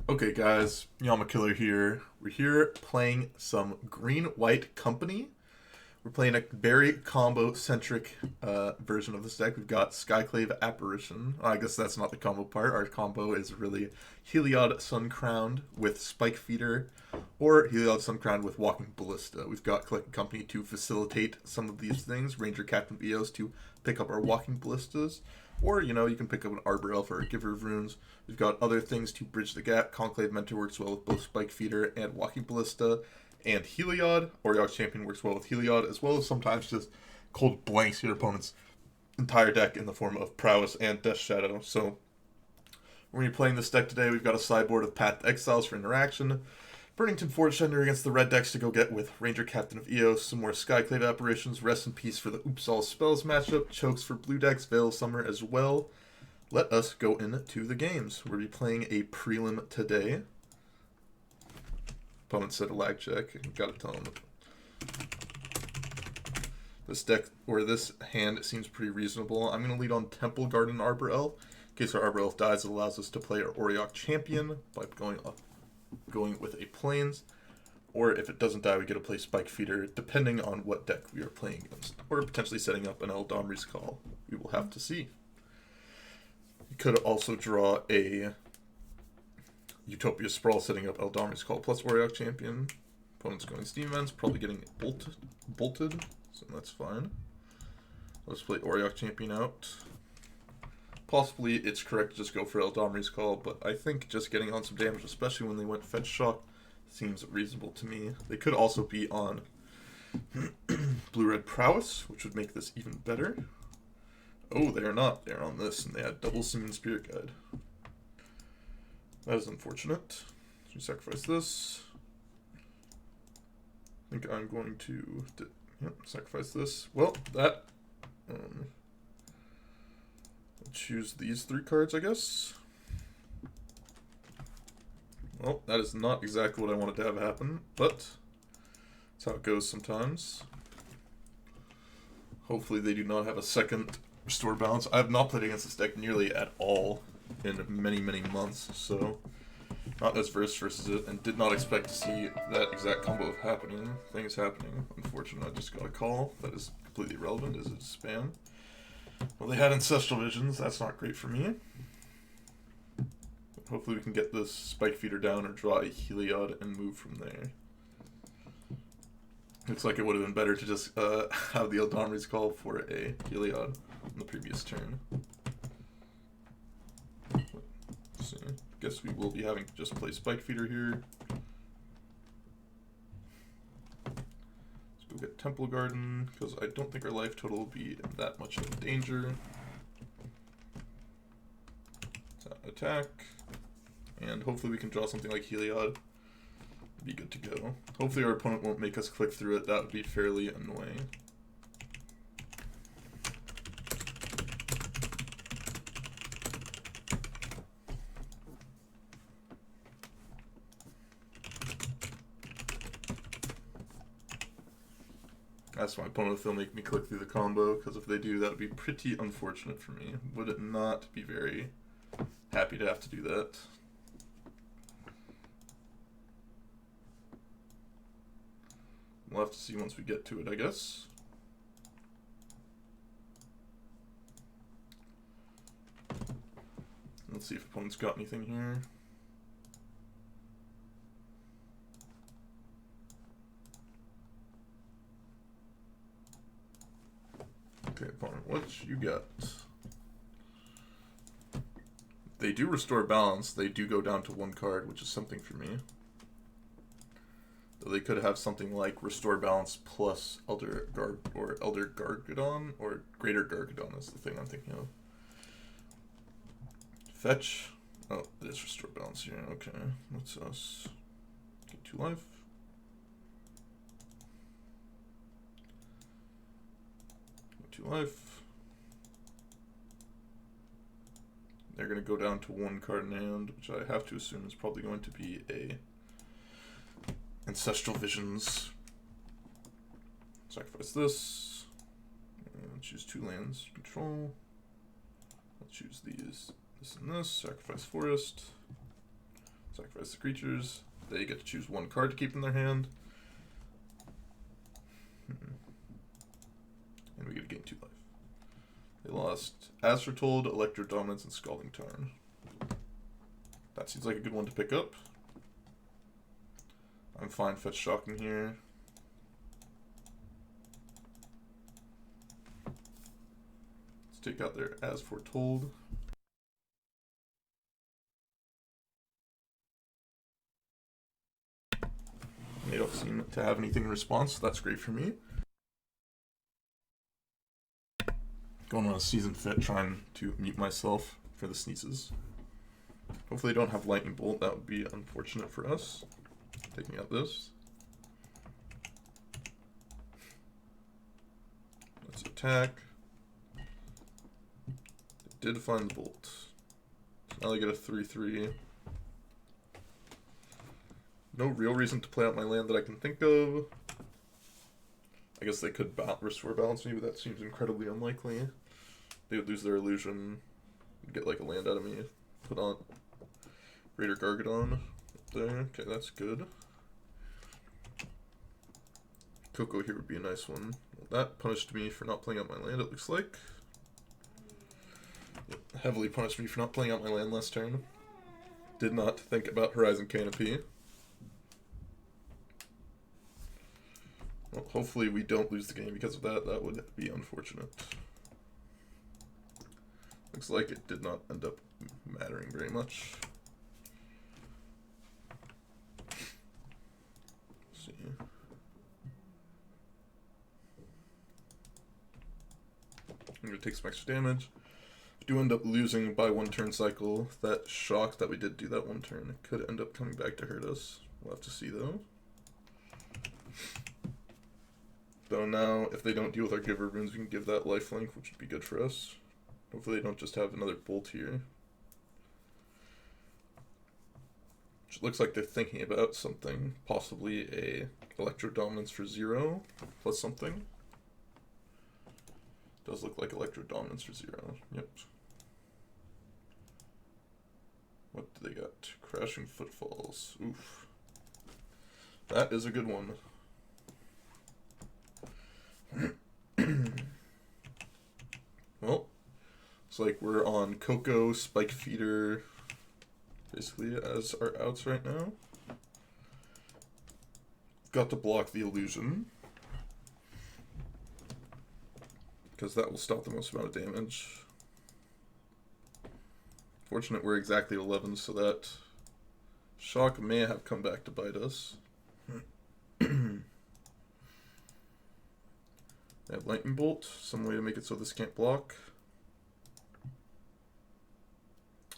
Okay, guys, Yama Killer here. We're here playing some Green-White Company. We're playing a very combo-centric version of this deck. We've got Skyclave Apparition. I guess that's not the combo part. Our combo is really Heliod Suncrowned with Spike Feeder, or Heliod Suncrowned with Walking Ballista. We've got Collected Company to facilitate some of these things. Ranger Captain of Eos to pick up our Walking Ballistas. Or, you can pick up an Arbor Elf or a Giver of Runes. We've got other things to bridge the gap. Conclave Mentor works well with both Spike Feeder and Walking Ballista. And Heliod, Oriox Champion works well with Heliod, as well as sometimes just cold blanks your opponent's entire deck in the form of Prowess and Death Shadow. So, when you're playing this deck today, we've got a sideboard of Path to Exiles for interaction, Burnington Fortender against the red decks to go get with Ranger Captain of Eos, some more Skyclave Apparitions, Rest in Peace for the Oops All Spells matchup, Chokes for blue decks, Veil of Summer as well. Let us go into the games. We'll be playing a prelim today. Opponent said a lag check. Gotta tell him. This deck, or this hand, seems pretty reasonable. I'm going to lead on Temple Garden Arbor Elf. In case our Arbor Elf dies, it allows us to play our Oriox Champion by going with a Plains, or if it doesn't die, we get to play Spike Feeder, depending on what deck we are playing against, or potentially setting up an Eldamri's Call. We will have to see. You could also draw a Utopia Sprawl, setting up Eldamri's Call plus Oriox Champion. Opponent's going Steam Events, probably getting bolted, so that's fine. Let's play Oriox Champion out. Possibly it's correct to just go for Eldamri's Call, but I think just getting on some damage, especially when they went Fetch Shock, seems reasonable to me. They could also be on Blue-Red Prowess, which would make this even better. Oh, they're not. They're on this, and they had double Summon Spirit Guide. That is unfortunate. So we sacrifice this. I think I'm going to sacrifice this. Well, that... choose these 3 cards, I guess. Well, that is not exactly what I wanted to have happen, but that's how it goes sometimes. Hopefully they do not have a second Restore Balance. I have not played against this deck nearly at all in many, many months, so not as versed versus it, and did not expect to see that exact combo of things happening. Unfortunately, I just got a call that is completely irrelevant. Is it spam? Well, they had Ancestral Visions. That's not great for me. Hopefully we can get this Spike Feeder down or draw a Heliod and move from there. Looks like it would have been better to just have the Eldamri's Call for a Heliod on the previous turn. Let's see. Guess we will be having to just play Spike Feeder here. We'll get Temple Garden, because I don't think our life total will be in that much of danger. Attack. And hopefully we can draw something like Heliod. Be good to go. Hopefully our opponent won't make us click through it. That would be fairly annoying. That's my opponent if they'll make me click through the combo, because if they do, that would be pretty unfortunate for me. Would it not be very happy to have to do that? We'll have to see once we get to it, I guess. Let's see if opponent's got anything here. Okay, opponent, what you got? They do restore balance. They do go down to 1 card, which is something for me. Though they could have something like restore balance plus Elder Gargadon, or Greater Gargadon is the thing I'm thinking of. Fetch. Oh, it is restore balance here. Okay, what's us? Get 2 life. Get 2 life. They're going to go down to 1 card in hand, which I have to assume is probably going to be a Ancestral Visions. Sacrifice this. And choose 2 lands. Control. I'll choose these. This and this. Sacrifice Forest. Sacrifice the creatures. They get to choose one card to keep in their hand. And we get to gain 2 life. They lost As Foretold, Electro Dominance, and Scalding Tarn. That seems like a good one to pick up. I'm fine fetch shocking here. Let's take out their As Foretold. They don't seem to have anything in response, so that's great for me. Going on a season fit, trying to mute myself for the sneezes. Hopefully they don't have Lightning Bolt, that would be unfortunate for us. Taking out this. Let's attack. They did find the Bolt. So now they get a 3/3. No real reason to play out my land that I can think of. I guess they could restore balance me, but that seems incredibly unlikely. They would lose their illusion, get like a land out of me, put on Greater Gargadon up there. Okay, that's good. Coco here would be a nice one. Well, that punished me for not playing out my land, it looks like. Yep, heavily punished me for not playing out my land last turn. Did not think about Horizon Canopy. Well, hopefully we don't lose the game because of that. That would be unfortunate. Looks like it did not end up mattering very much. Let's see. I'm going to take some extra damage. If we do end up losing by 1 turn cycle, that shock that we did do that 1 turn, it could end up coming back to hurt us. We'll have to see though. So now, if they don't deal with our Giver Runes, we can give that lifelink, which would be good for us. Hopefully they don't just have another Bolt here. Which looks like they're thinking about something. Possibly a Electro Dominance for 0 plus something. Does look like Electro Dominance for 0. Yep. What do they got? Crashing Footfalls. Oof. That is a good one. Well, it's like we're on Coco, Spike Feeder, basically as our outs right now. Got to block the illusion, because that will stop the most amount of damage. Fortunate we're exactly 11, so that shock may have come back to bite us. They have Lightning Bolt, some way to make it so this can't block.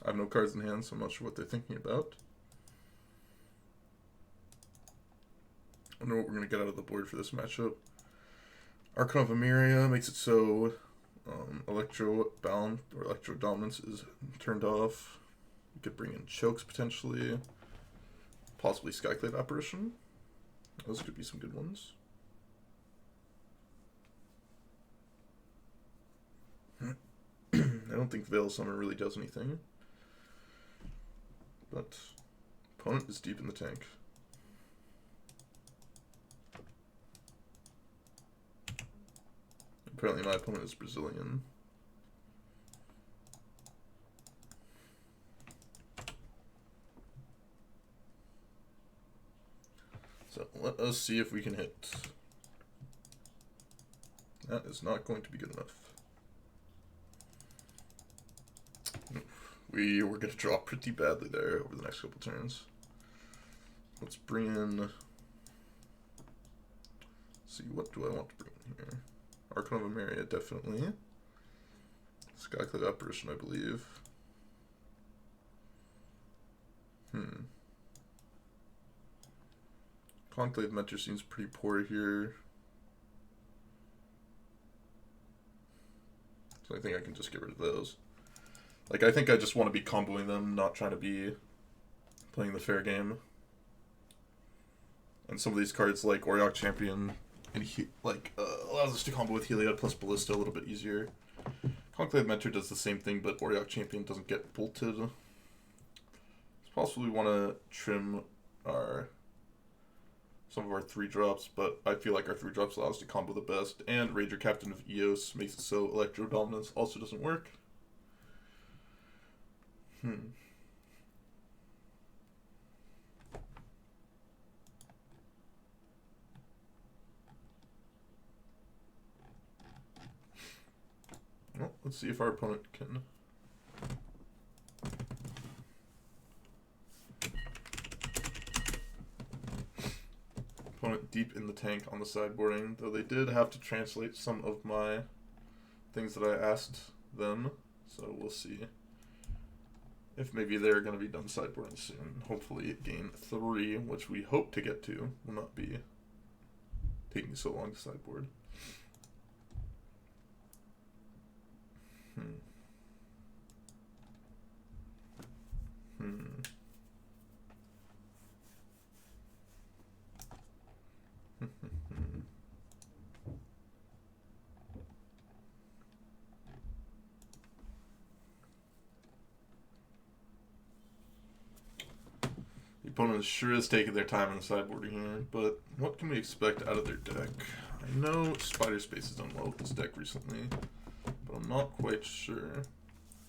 I have no cards in hand, so I'm not sure what they're thinking about. I don't know what we're going to get out of the board for this matchup. Archon of Emeria makes it so Electro Bound or Electro Dominance is turned off. You could bring in Chokes potentially. Possibly Skyclave Apparition. Those could be some good ones. I don't think Veil Summer really does anything. But opponent is deep in the tank. Apparently my opponent is Brazilian. So let us see if we can hit. That is not going to be good enough. We were going to draw pretty badly there over the next couple turns. Let's bring in... Let's see, what do I want to bring in here? Archon of Emeria, definitely. Skyclave Apparition, I believe. Conclave Mentor seems pretty poor here. So I think I can just get rid of those. Like, I think I just want to be comboing them, not trying to be playing the fair game. And some of these cards, like Auriok Champion, and allows us to combo with Heliod plus Ballista a little bit easier. Conclave Mentor does the same thing, but Auriok Champion doesn't get bolted. It's Possibly want to trim our some of our 3-drops, but I feel like our 3-drops allow us to combo the best, and Ranger Captain of Eos makes it so Electro Dominance also doesn't work. Well, let's see if our opponent can... Opponent deep in the tank on the sideboarding, though they did have to translate some of my things that I asked them, so we'll see if maybe they're going to be done sideboarding soon. Hopefully game 3, which we hope to get to, will not be taking so long to sideboard. The opponent sure is taking their time in the sideboarding here, but what can we expect out of their deck? I know Spider Space has done well with this deck recently, but I'm not quite sure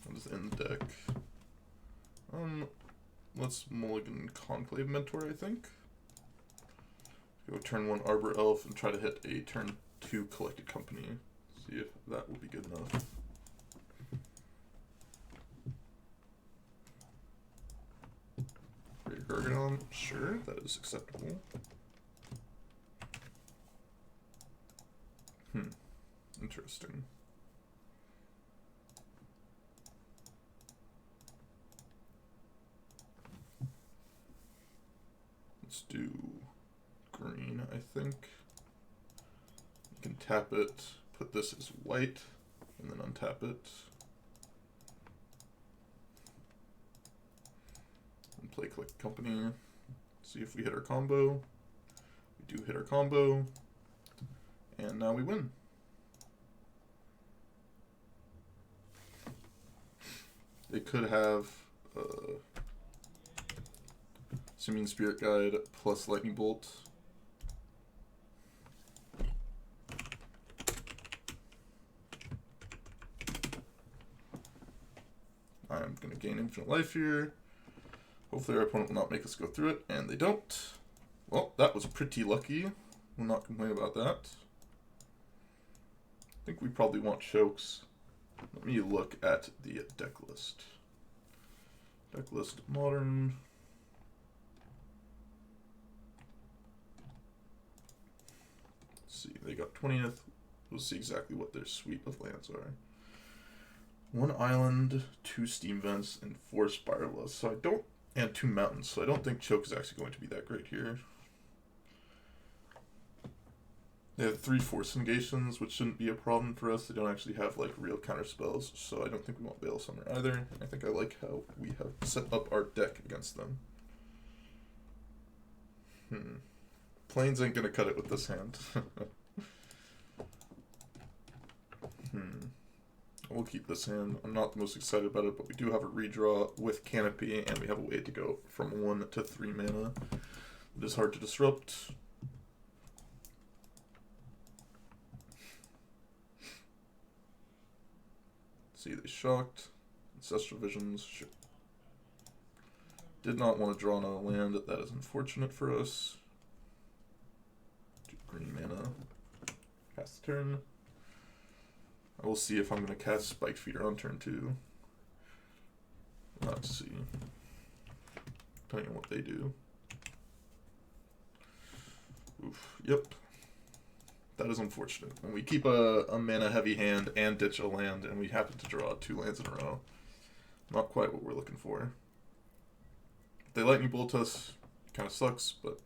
what is in the deck. Let's mulligan Conclave Mentor, I think. Go turn 1 Arbor Elf and try to hit a turn 2 Collected Company. See if that will be good enough. Gargadon, sure, that is acceptable. Interesting. Let's do green, I think. You can tap it, put this as white, and then untap it. And play Collect Company. See if we hit our combo. We do hit our combo. And now we win. They could have Simian Spirit Guide plus Lightning Bolt. I'm going to gain infinite life here. Hopefully our opponent will not make us go through it, and they don't. Well, that was pretty lucky. We'll not complain about that. I think we probably want chokes. Let me look at the deck list. Deck list modern. Let's see, they got 20th. We'll see exactly what their suite of lands are. 1 island, 2 steam vents, and 4 spirals. So I don't, and 2 mountains. So I don't think choke is actually going to be that great here. They have 3 force negations, which shouldn't be a problem for us. They don't actually have like real counter spells, so I don't think we want Veil Summer either. I think I like how we have set up our deck against them. Plains ain't gonna cut it with this hand. We'll keep this hand. I'm not the most excited about it, but we do have a redraw with Canopy, and we have a way to go from 1 to 3 mana. It is hard to disrupt. See, they shocked. Ancestral Visions, sure. Did not want to draw another land. That is unfortunate for us. Green mana. Pass the turn. I will see if I'm going to cast Spike Feeder on turn 2. Let's see. Depending on what they do. Oof. Yep. That is unfortunate. When we keep a mana heavy hand and ditch a land, and we happen to draw 2 lands in a row. Not quite what we're looking for. If they lightning bolt us, kind of sucks, but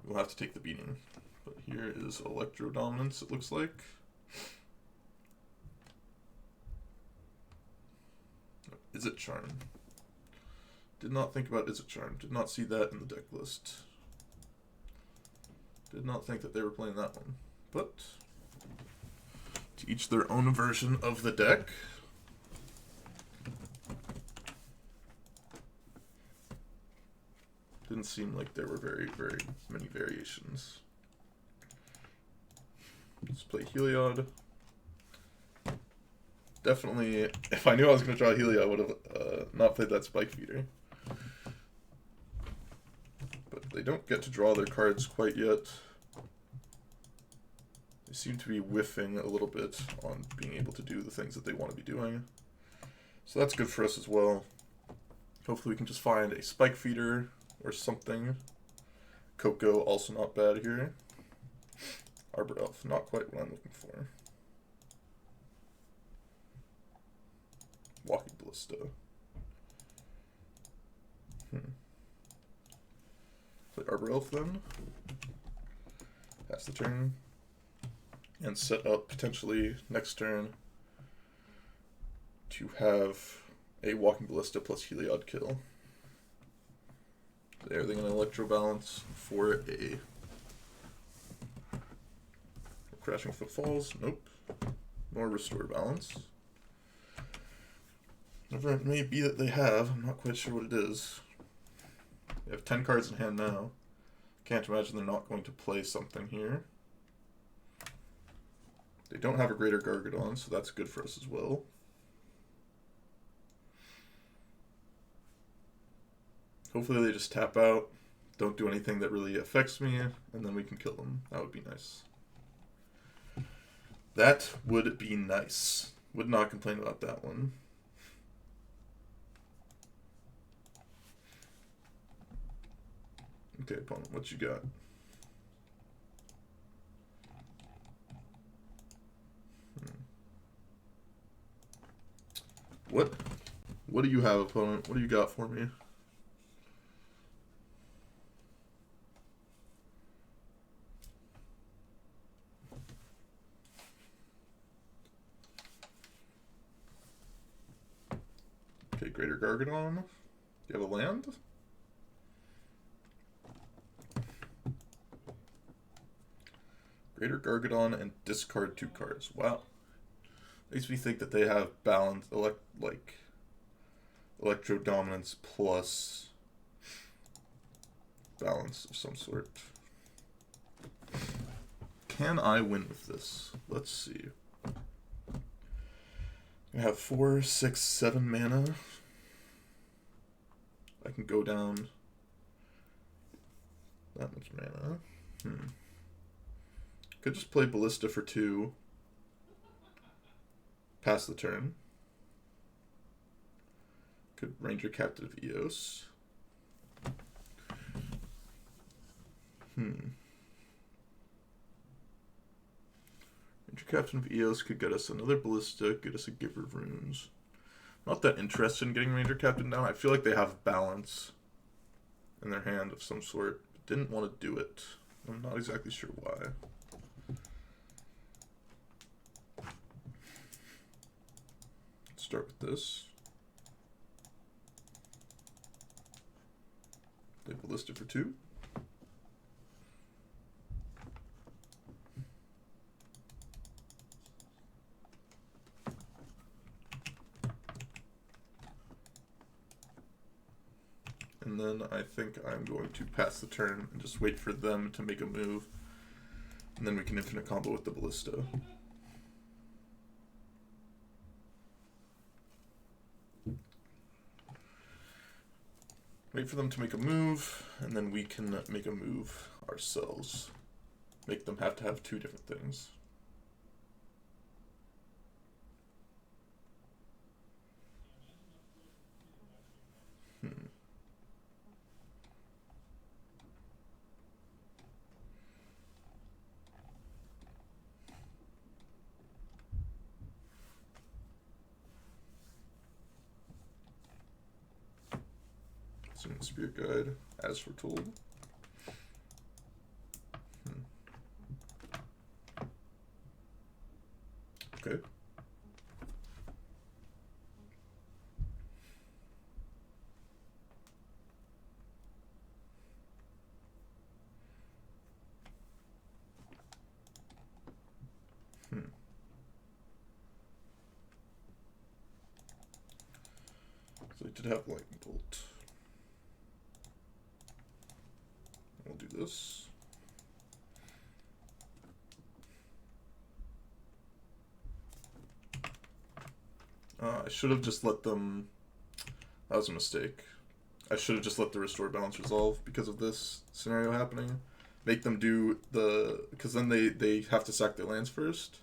we'll have to take the beating. But here is Electro Dominance, it looks like. Izzet Charm. Did not think about Izzet Charm. Did not see that in the deck list. Did not think that they were playing that one. But to each their own version of the deck. Didn't seem like there were very many variations. Let's play Heliod. Definitely, if I knew I was going to draw Heliod, I would have not played that Spike Feeder. But they don't get to draw their cards quite yet. They seem to be whiffing a little bit on being able to do the things that they want to be doing. So that's good for us as well. Hopefully we can just find a Spike Feeder or something. Coco, also not bad here. Arbor Elf, not quite what I'm looking for. Walking Ballista. Play Arbor Elf then. Pass the turn. And set up potentially next turn to have a Walking Ballista plus Heliod kill. Are they going to Electro Balance for a Crashing Footfalls? Nope. More Restore Balance. Whatever it may be that they have, I'm not quite sure what it is. They have 10 cards in hand now. Can't imagine they're not going to play something here. They don't have a Greater Gargadon, so that's good for us as well. Hopefully they just tap out, don't do anything that really affects me, and then we can kill them. That would be nice. That would be nice. Would not complain about that one. Okay, opponent, what you got? What do you have, opponent? What do you got for me? Okay, Greater Gargadon. Do you have a land? Greater Gargadon and discard 2 cards. Wow. Makes me think that they have balance, Electro Dominance plus balance of some sort. Can I win with this? Let's see. I have 4, 6, 7 mana. I can go down that much mana. Could just play Ballista for 2. Pass the turn. Could Ranger Captain of Eos. Ranger Captain of Eos could get us another Ballista, get us a Giver of Runes. Not that interested in getting Ranger Captain down. I feel like they have balance in their hand of some sort. But didn't want to do it. I'm not exactly sure why. Let's start with this. Play Ballista for 2. And then I think I'm going to pass the turn and just wait for them to make a move. And then we can infinite combo with the Ballista. Wait for them to make a move, and then we can make a move ourselves. Make them have to have 2 different things. Spirit Guide, as foretold. Okay. So I did have Lightning Bolt. this. I should have just let them... That was a mistake. I should have just let the restore balance resolve because of this scenario happening. Make them do the... Because then they have to sack their lands first.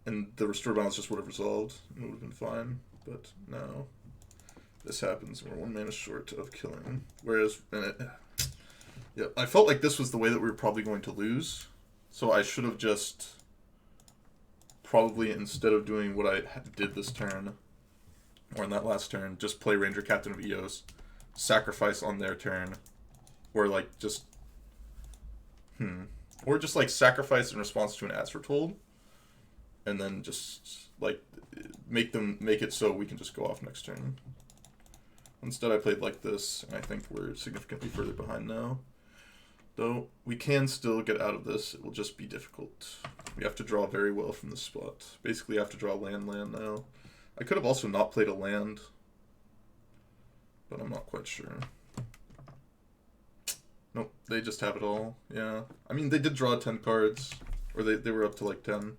And the restore balance just would have resolved. It would have been fine. But no. This happens and we're 1 mana short of killing. Whereas... Yeah, I felt like this was the way that we were probably going to lose. So I should have just... Probably instead of doing what I did this turn, or in that last turn, just play Ranger Captain of Eos, sacrifice on their turn, or like just, or just like sacrifice in response to an As Foretold, and then just like make it so we can just go off next turn. Instead, I played like this, and I think we're significantly further behind now. Though we can still get out of this, it will just be difficult. We have to draw very well from this spot. Basically, I have to draw land now. I could have also not played a land, but I'm not quite sure. Nope, they just have it all. Yeah, I mean, they did draw 10 cards, or they were up to like 10. So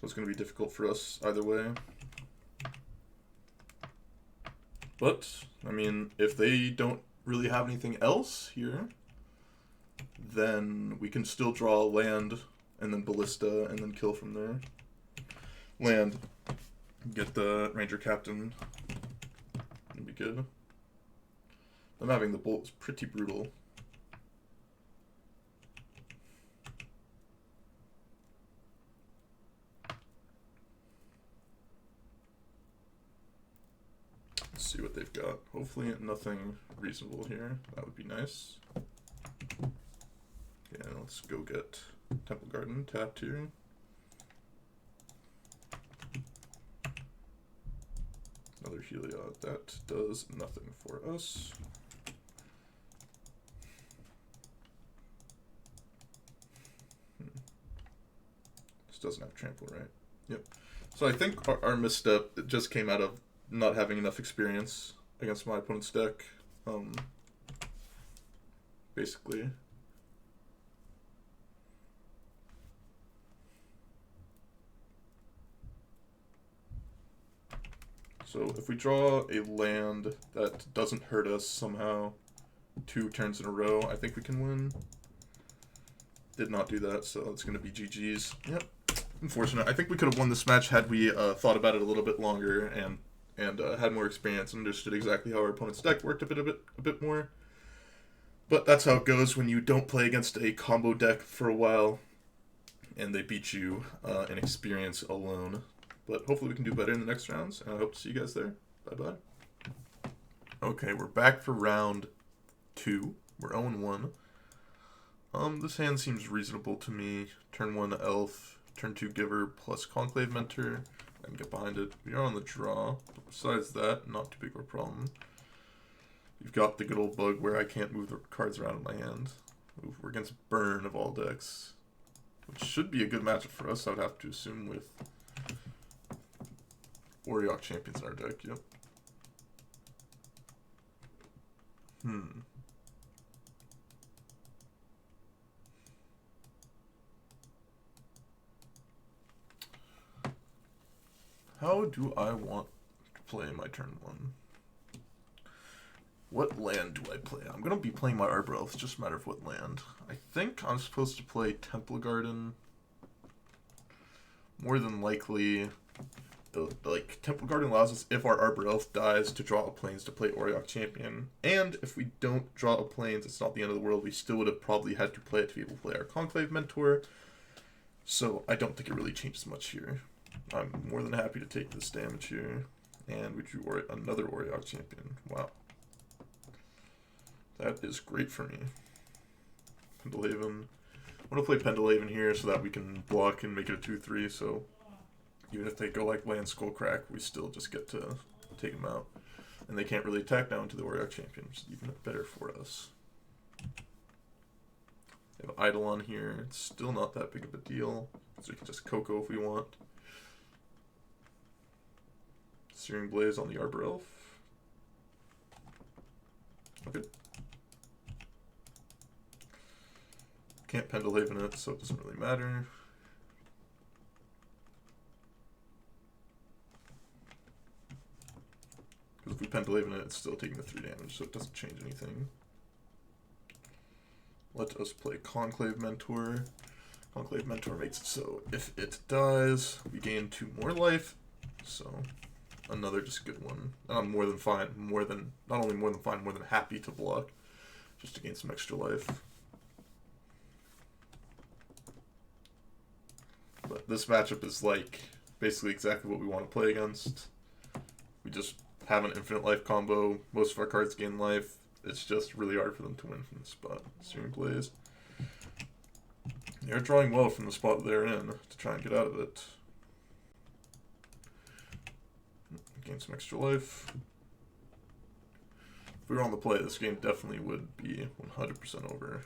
it's going to be difficult for us either way. But, I mean, if they don't really have anything else here, then we can still draw land and then Ballista and then kill from there. Land. Get the Ranger Captain. It'd be good. Them having the bolt is pretty brutal. Let's see what they've got. Hopefully nothing reasonable here. That would be nice. Yeah, let's go get Temple Garden tapped here. Another Heliod. That does nothing for us. This doesn't have trample, right? Yep. So I think our misstep just came out of not having enough experience against my opponent's deck. Basically. So if we draw a land that doesn't hurt us somehow 2 turns in a row, I think we can win. Did not do that, so it's going to be GG's. Yep. Unfortunate. I think we could have won this match had we thought about it a little bit longer and had more experience and understood exactly how our opponent's deck worked a bit more. But that's how it goes when you don't play against a combo deck for a while and they beat you in experience alone. But hopefully we can do better in the next rounds, and I hope to see you guys there. Bye-bye. Okay, we're back for round 2. We're 0-1. This hand seems reasonable to me. Turn 1 Elf, turn 2 Giver plus Conclave Mentor, and get behind it. We are on the draw. But besides that, not too big of a problem. We've got the good old bug where I can't move the cards around in my hand. Ooh, we're against Burn of all decks, which should be a good matchup for us, I would have to assume, with Heliod Champions in our deck, yep. How do I want to play my turn 1? What land do I play? I'm going to be playing my Arbor Elf. It's just a matter of what land. I think I'm supposed to play Temple Garden. More than likely... Like, Temple Garden allows us, if our Arbor Elf dies, to draw a Plains to play Heliod Champion. And if we don't draw a Plains, it's not the end of the world. We still would have probably had to play it to be able to play our Conclave Mentor. So I don't think it really changes much here. I'm more than happy to take this damage here. And we drew another Heliod Champion. Wow. That is great for me. Pendelhaven. I want to play Pendelhaven here so that we can block and make it a 2-3, so... Even if they go like land Skullcrack, we still just get to take them out. And they can't really attack now into the Heliod Champion, which is even better for us. We have Eidolon here. It's still not that big of a deal. So we can just Coco if we want. Searing Blaze on the Arbor Elf. Okay. Can't Pendelhaven it, so it doesn't really matter. Because if we Pendelhaven it, it's still taking the 3 damage, so it doesn't change anything. Let us play Conclave Mentor. Conclave Mentor makes it so if it dies, we gain 2 more life. So, another just good one. And I'm more than fine, not only more than fine, more than happy to block. Just to gain some extra life. But this matchup is like basically exactly what we want to play against. We just have an infinite life combo. Most of our cards gain life. It's just really hard for them to win from the spot. Searing Blaze. They're drawing well from the spot they're in to try and get out of it. Gain some extra life. If we were on the play, this game definitely would be 100% over.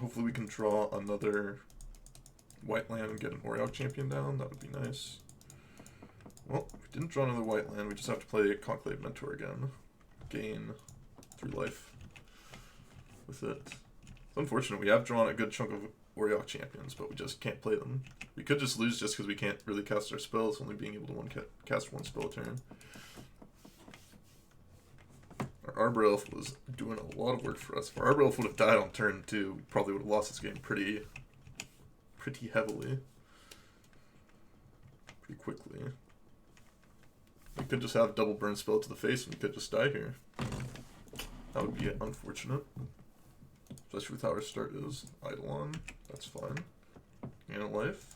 Hopefully we can draw another white land and get an Oriok champion down. That would be nice. Well, if we didn't draw another white land, we just have to play Conclave Mentor again. Gain 3 life with it. It's unfortunate. We have drawn a good chunk of Oriok champions, but we just can't play them. We could just lose just because we can't really cast our spells, only being able to cast 1 spell a turn. Our Arbor Elf was doing a lot of work for us. If our Arbor Elf would have died on turn 2, we probably would have lost this game pretty heavily. Pretty quickly. We could just have double burn spell to the face and we could just die here. That would be unfortunate. Especially with how our start is. Eidolon, that's fine. Gain a life.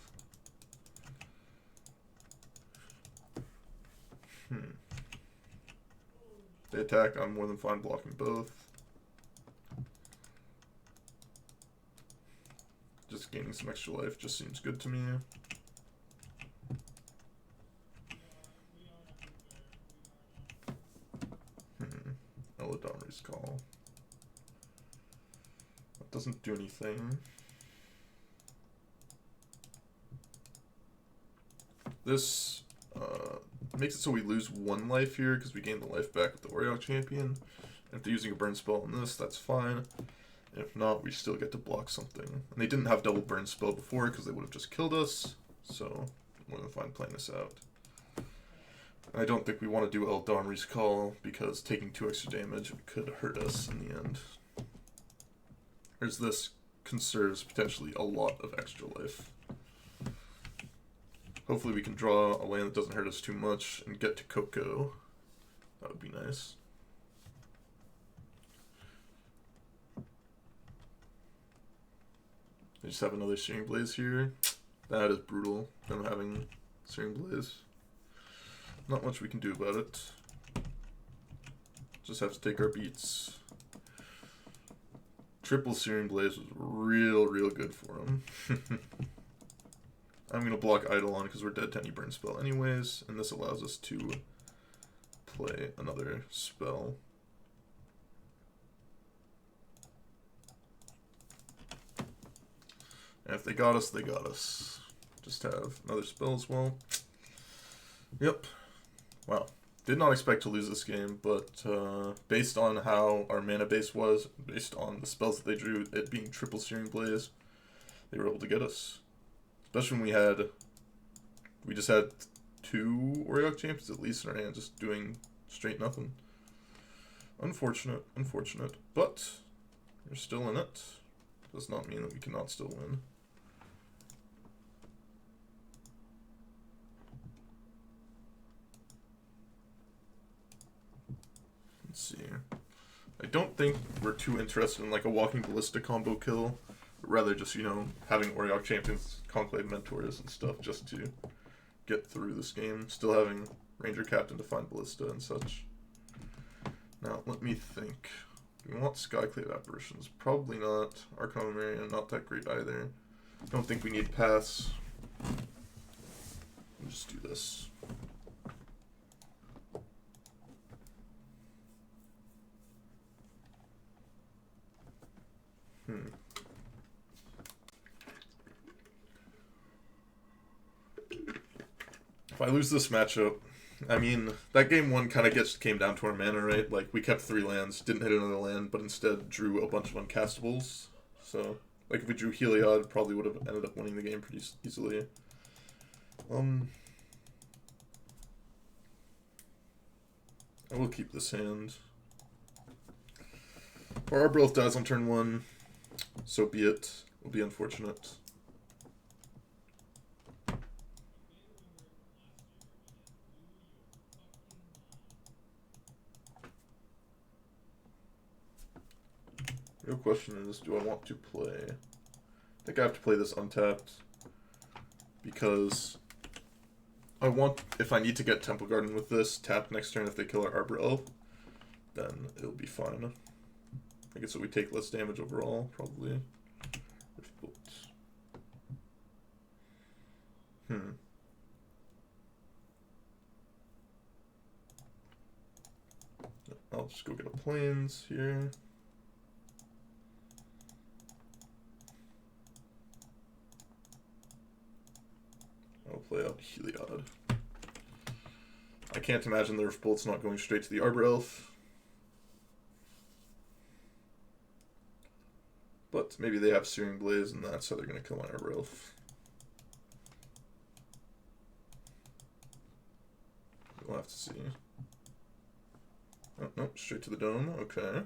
They attack, I'm more than fine blocking both. Just gaining some extra life just seems good to me. Heliod's Call. That doesn't do anything. This makes it so we lose 1 life here because we gain the life back with the Oriok champion. And if they're using a burn spell on this, that's fine. And if not, we still get to block something. And they didn't have double burn spell before because they would have just killed us. So, more than fine playing this out. I don't think we want to do Eldamri's Call because taking 2 extra damage could hurt us in the end. Whereas this conserves potentially a lot of extra life. Hopefully we can draw a land that doesn't hurt us too much and get to Coco. That would be nice. I just have another Searing Blaze here. That is brutal, them having Searing Blaze. Not much we can do about it. Just have to take our beats. Triple Searing Blaze was real good for him. I'm going to block Eidolon because we're dead to any burn spell anyways, and this allows us to play another spell. And if they got us, they got us. Just have another spell as well. Yep. Wow. Did not expect to lose this game, but based on how our mana base was, based on the spells that they drew, it being triple Searing Blaze, they were able to get us. Especially when we just had 2 Oriok champions at least in our hand, just doing straight nothing. Unfortunate, but we're still in it. Does not mean that we cannot still win. Let's see. I don't think we're too interested in like a Walking Ballista combo kill. Rather just, you know, having Oriok champions, Conclave Mentors and stuff just to get through this game. Still having Ranger Captain to find Ballista and such. Now, let me think. We want Skyclave Apparitions. Probably not. Arcana Marion, not that great either. Don't think we need Pass. We'll just do this. If I lose this matchup, I mean, that game one kind of came down to our mana, right? Like, we kept 3 lands, didn't hit another land, but instead drew a bunch of uncastables. So, like, if we drew Heliod, probably would have ended up winning the game pretty easily. I will keep this hand. Or our Arbroath dies on turn 1, so be it. Will be unfortunate. Real question is, do I want to play? I think I have to play this untapped because I want, if I need to get Temple Garden with this, tap next turn if they kill our Arbor Elf, then it'll be fine. I guess we take less damage overall, probably. I'll just go get a plains here. I'll play out Heliod. I can't imagine their bolt's not going straight to the Arbor Elf. But maybe they have Searing Blaze and that's how they're going to kill my Arbor Elf. We'll have to see. Oh, no, straight to the dome. Okay.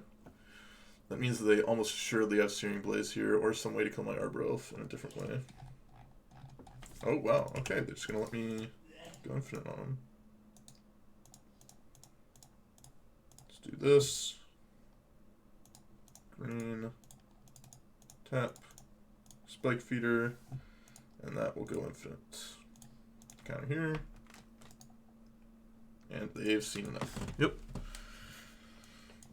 That means they almost surely have Searing Blaze here, or some way to kill my Arbor Elf in a different way. Oh, wow. Okay, they're just going to let me go infinite on them. Let's do this. Green. Tap. Spike Feeder. And that will go infinite. Counter here. And they've seen enough. Yep.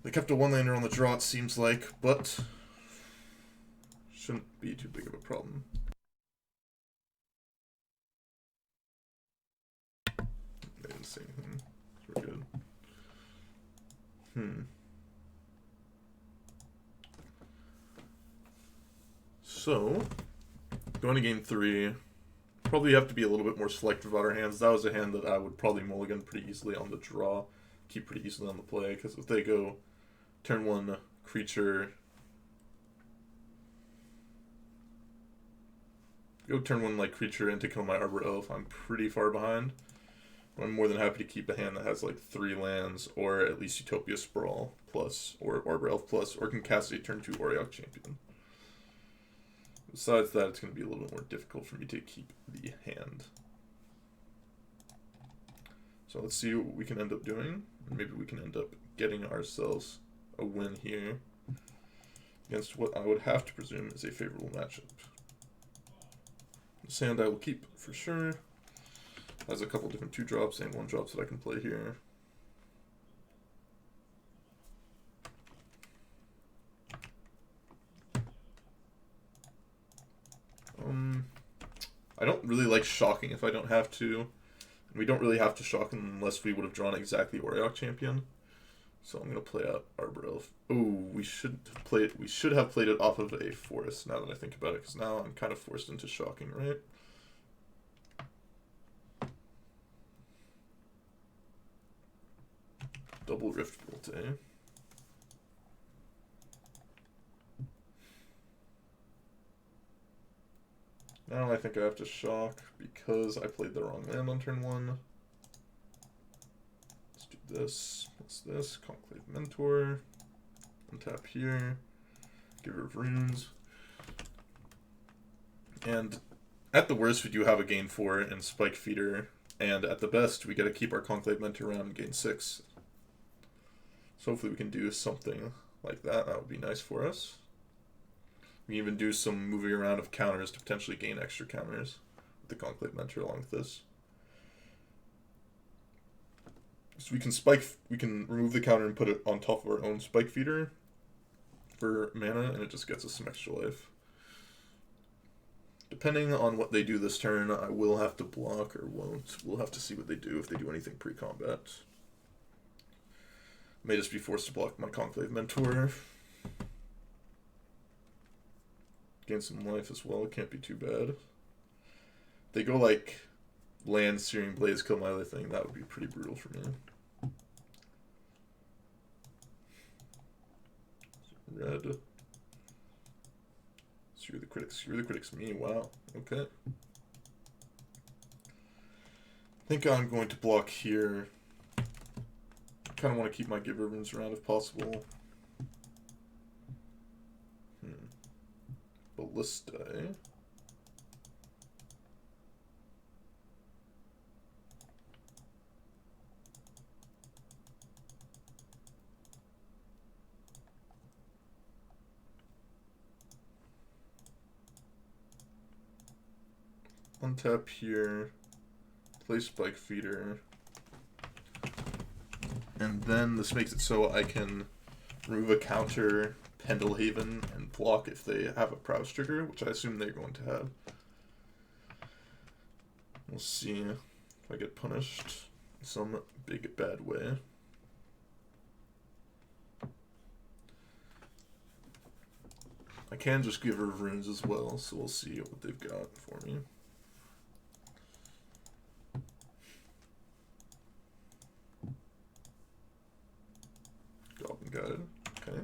They kept a 1-laner on the draw, it seems like, but shouldn't be too big of a problem. They didn't say anything. We're good. So, going to game 3, probably have to be a little bit more selective about our hands. That was a hand that I would probably mulligan pretty easily on the draw, keep pretty easily on the play, because if they go turn 1 creature, like creature in to kill my Arbor Elf, I'm pretty far behind. I'm more than happy to keep a hand that has like 3 lands, or at least Utopia Sprawl plus, or Arbor Elf plus, or can cast a turn 2 Auriok Champion. Besides that, it's going to be a little bit more difficult for me to keep the hand. So let's see what we can end up doing. Maybe we can end up getting ourselves a win here against what I would have to presume is a favorable matchup. This hand I will keep for sure. Has a couple different 2-drops and 1-drops that I can play here. I don't really like shocking if I don't have to. And we don't really have to shock unless we would have drawn exactly Auriok Champion. So I'm gonna play out Arbor Elf. Oh, we should have played it off of a forest now that I think about it, because now I'm kind of forced into shocking, right? Double Rift Bolt, eh? Now I think I have to shock because I played the wrong land on turn 1. Let's do this. What's this? Conclave Mentor. Untap here. Give her runes. And at the worst, we do have a gain 4 in Spike Feeder. And at the best, we get to keep our Conclave Mentor around and gain 6. So hopefully we can do something like that. That would be nice for us. We can even do some moving around of counters to potentially gain extra counters with the Conclave Mentor along with this. So we can remove the counter and put it on top of our own Spike Feeder for mana, and it just gets us some extra life. Depending on what they do this turn, I will have to block or won't. We'll have to see what they do if they do anything pre-combat. May just be forced to block my Conclave Mentor. Gain some life as well, can't be too bad. They go like land Searing Blaze kill my other thing, that would be pretty brutal for me. Red. Screw the critics. Screw the critics. Me. Wow. Okay. I think I'm going to block here. Kind of want to keep my Giver Runes around if possible. Ballista. Untap here. Play Spike Feeder. And then this makes it so I can remove a counter Pendlehaven and block if they have a Prowess trigger, which I assume they're going to have. We'll see if I get punished in some big bad way. I can just give her runes as well, so we'll see what they've got for me. Goblin Guide, okay.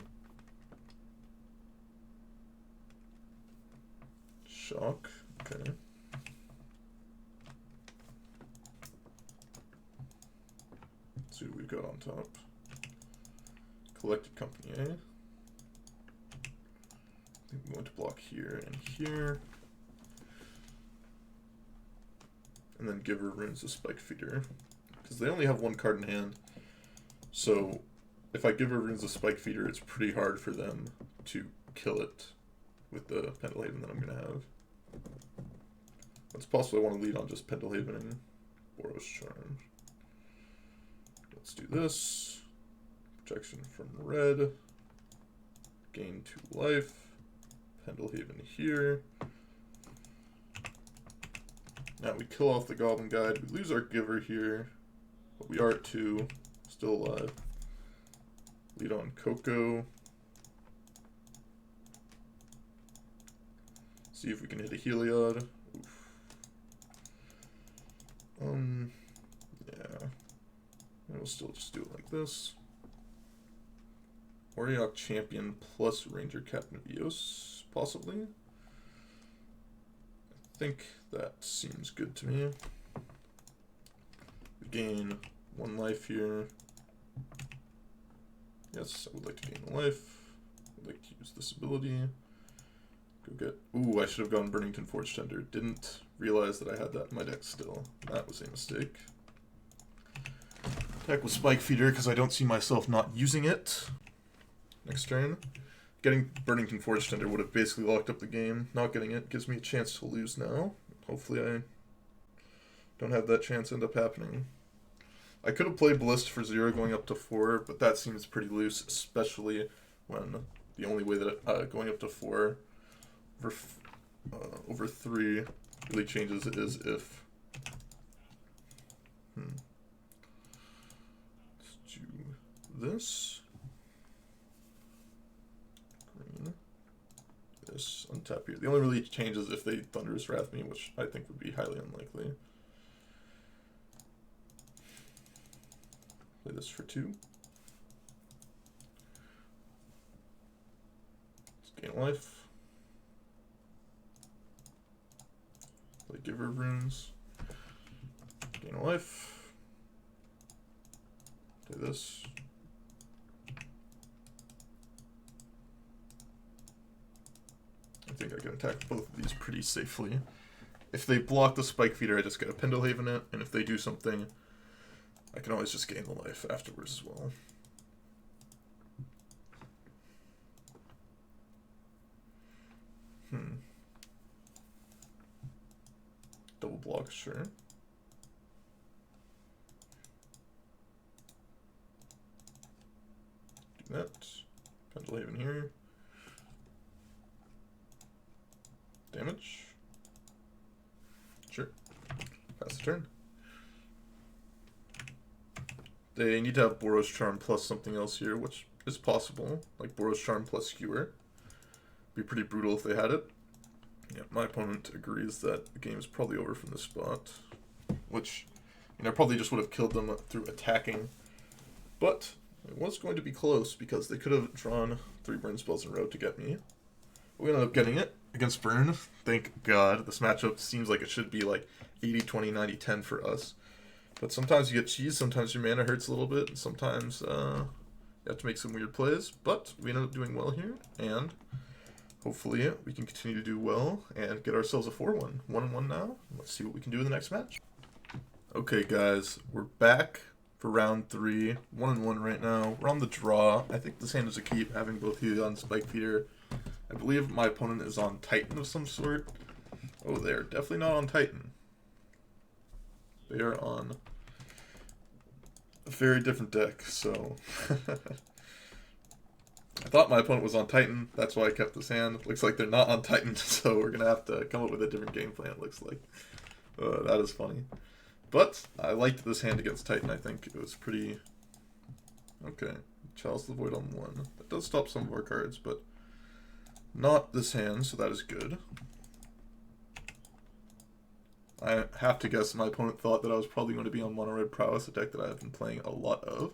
Shock, okay. Let's see what we've got on top. Collected Company, eh? I think I'm going to block here and here. And then give her runes of Spike Feeder. Because they only have one card in hand. So if I give her runes of Spike Feeder, it's pretty hard for them to kill it with the Pendlehaven that I'm going to have. It's possible I want to lead on just Pendlehaven and Boros Charm. Let's do this. Protection from red. Gain 2 life. Pendlehaven here. Now we kill off the Goblin Guide. We lose our Giver here, but we are at 2. Still alive. Lead on Coco. See if we can hit a Heliod. Oof. Yeah. We'll still just do it like this. Oriok Champion plus Ranger Captain Vios, possibly. I think that seems good to me. We gain 1 life here. Yes, I would like to gain a life. I'd like to use this ability. Go get... Ooh, I should have gone Burnington Forge Tender. Didn't realize that I had that in my deck still. That was a mistake. Attack with Spike Feeder because I don't see myself not using it. Next turn. Getting Burnington Forge Tender would have basically locked up the game. Not getting it gives me a chance to lose now. Hopefully I don't have that chance end up happening. I could have played Ballista for 0 going up to 4, but that seems pretty loose, especially when the only way that going up to 4 over 3 really changes it is if... Let's do this. Green. This. Untap here. The only really change is if they Thunderous Wrath me, which I think would be highly unlikely. Play this for 2. Let's gain a life. Play Giver Runes. Gain a life. Play this. I think I can attack both of these pretty safely. If they block the Spike Feeder, I just get a Pendlehaven it, and if they do something, I can always just gain the life afterwards as well. Double block, sure. Do that. Pendlehaven here. Damage. Sure. Pass the turn. They need to have Boros Charm plus something else here, which is possible. Like Boros Charm plus Skewer. Be pretty brutal if they had it. Yeah, my opponent agrees that the game is probably over from this spot. which, you know, probably just would have killed them through attacking. But it was going to be close because they could have drawn 3 burn spells in a row to get me. We ended up getting it against Burn. Thank God. This matchup seems like it should be like 80-20, 90-10 for us. But sometimes you get cheese, sometimes your mana hurts a little bit, and sometimes you have to make some weird plays. But we ended up doing well here, and hopefully we can continue to do well and get ourselves a 4-1. 1-1 now. Let's see what we can do in the next match. Okay, guys, we're back for round 3. 1-1 right now. We're on the draw. I think this hand is a keep, having both Heliod and Spike Feeder. I believe my opponent is on Titan of some sort. Oh, they're definitely not on Titan. They are on a very different deck, so... I thought my opponent was on Titan, that's why I kept this hand. Looks like they're not on Titan, so we're going to have to come up with a different game plan, it looks like. That is funny. But I liked this hand against Titan, I think. It was pretty... Okay, Chalice the Void on 1. That does stop some of our cards, but not this hand, so that is good. I have to guess my opponent thought that I was probably going to be on Mono Red Prowess, a deck that I have been playing a lot of.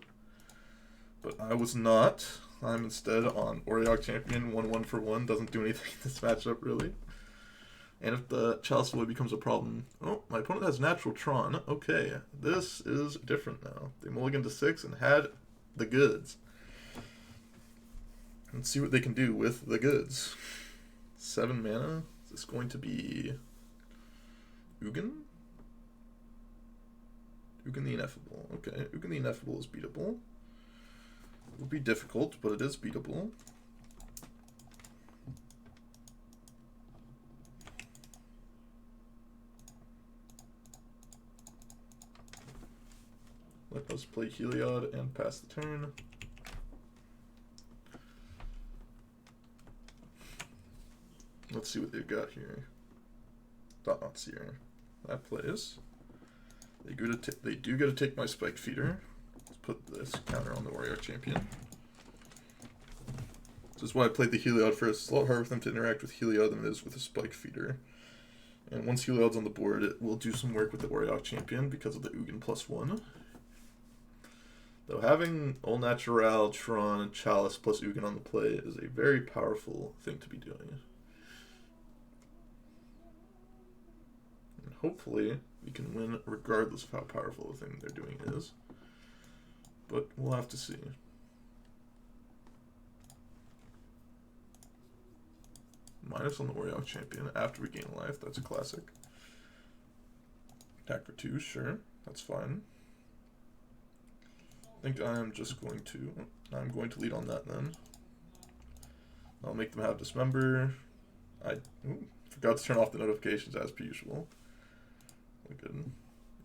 But I was not. I'm instead on Heliod Champion, 1-1 for 1. Doesn't do anything in this matchup, really. And if the Chalice Void becomes a problem... Oh, my opponent has Natural Tron. Okay, this is different now. They mulliganed to 6 and had the goods. Let's see what they can do with the goods. 7 mana. Is this going to be... Ugin? Ugin the Ineffable. Okay, Ugin the Ineffable is beatable. It will be difficult, but it is beatable. Let us play Heliod and pass the turn. Let's see what they've got here. Thought Seer. That plays. They do get to take my Spike Feeder. Let's put this counter on the Warrior Champion. This is why I played the Heliod first. It's a lot harder for them to interact with Heliod than it is with a Spike Feeder. And once Heliod's on the board, it will do some work with the Warrior Champion because of the Ugin +1. Though having All Natural, Tron, and Chalice plus Ugin on the play is a very powerful thing to be doing. And hopefully we can win regardless of how powerful the thing they're doing is. But we'll have to see. Minus on the Warrior Champion after we gain life. That's a classic. Attack for 2, sure. That's fine. I think I'm just going to... I'm going to lead on that then. I'll make them have Dismember. I forgot to turn off the notifications as per usual. Good.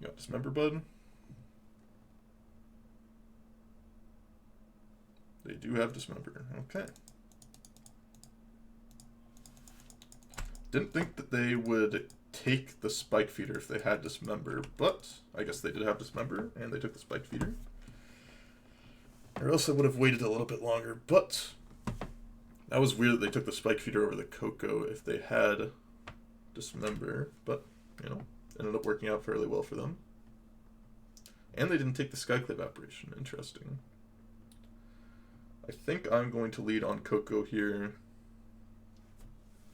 You got Dismember, bud. They do have Dismember. Okay. Didn't think that they would take the Spike Feeder if they had Dismember, but I guess they did have Dismember, and they took the Spike Feeder. Or else I would have waited a little bit longer, but that was weird that they took the Spike Feeder over the Coco if they had Dismember, but, you know, ended up working out fairly well for them. And they didn't take the Skyclave Apparition. Interesting. I think I'm going to lead on Coco here.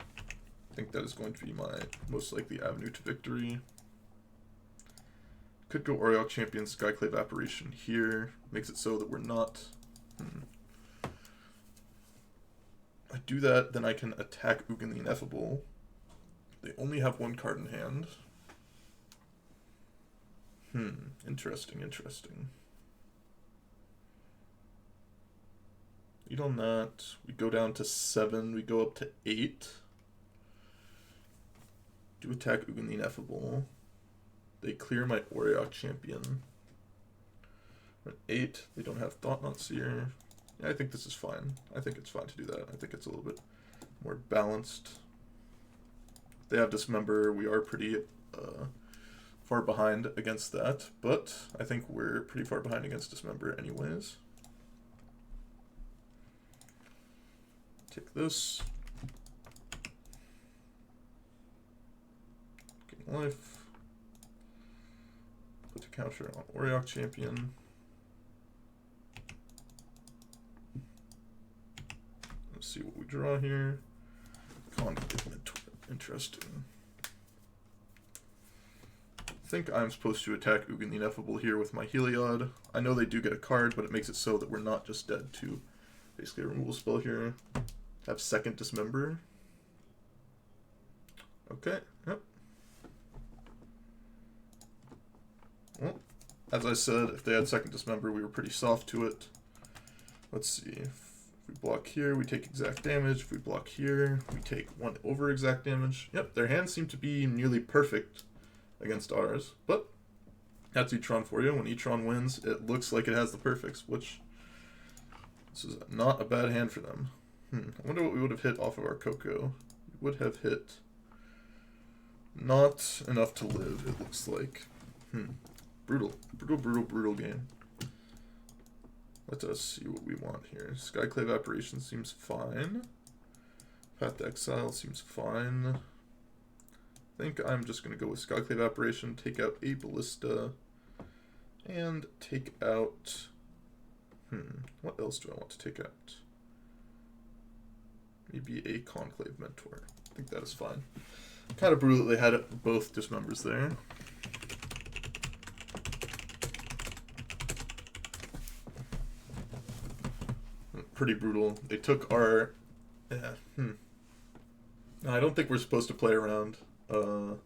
I think that is going to be my most likely avenue to victory. Could go Heliod Champion, Skyclave Apparition here. Makes it so that we're not... I do that, then I can attack Ugin the Ineffable. They only have 1 card in hand. Interesting, interesting. Lead on that. We go down to 7. We go up to 8. Do attack Ugin the Ineffable. They clear my Warrior Champion. At 8, they don't have Thought-Knot Seer. Yeah, I think this is fine. I think it's fine to do that. I think it's a little bit more balanced. They have Dismember. We are pretty far behind against that, but I think we're pretty far behind against Dismember anyways. Take this. Gain life. counter on Heliod Champion. Let's see what we draw here. Conclave Mentor. Interesting. I think I'm supposed to attack Ugin the Ineffable here with my Heliod. I know they do get a card, but it makes it so that we're not just dead to basically a removal spell here. Have second Dismember. Okay, yep. Well, as I said, if they had second Dismember, we were pretty soft to it. Let's see. If we block here, we take exact damage. If we block here, we take 1 over exact damage. Yep, their hands seem to be nearly perfect against ours. But that's Etron for you. When Etron wins, it looks like it has the perfects, which this is not a bad hand for them. I wonder what we would have hit off of our Coco. We would have hit not enough to live, it looks like. Brutal. Brutal game. Let us see what we want here. Skyclave Apparition seems fine. Path to Exile seems fine. I think I'm just going to go with Skyclave Apparition, take out a Ballista, and take out... what else do I want to take out? Maybe a Conclave Mentor. I think that is fine. Kind of brutal that they had both Dismembers there. Pretty brutal. They took our... Yeah, I don't think we're supposed to play around... I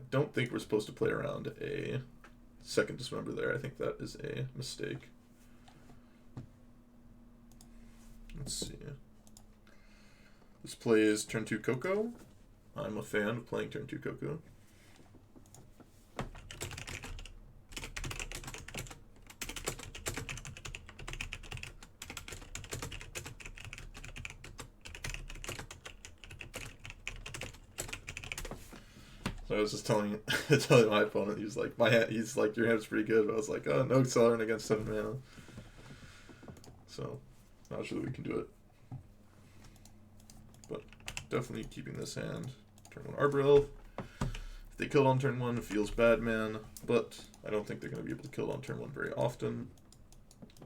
don't think we're supposed to play around a second Dismember there. I think that is a mistake. Let's see. This plays turn 2 Coco. I'm a fan of playing turn 2 Coco. So I was just telling my opponent, he's like, your hand's pretty good, but I was like, oh, no Accelerant against 7 mana. So, not sure that we can do it. But definitely keeping this hand. Turn 1 Arbor Elf. If they killed on turn 1, it feels bad, man. But I don't think they're going to be able to kill on turn 1 very often.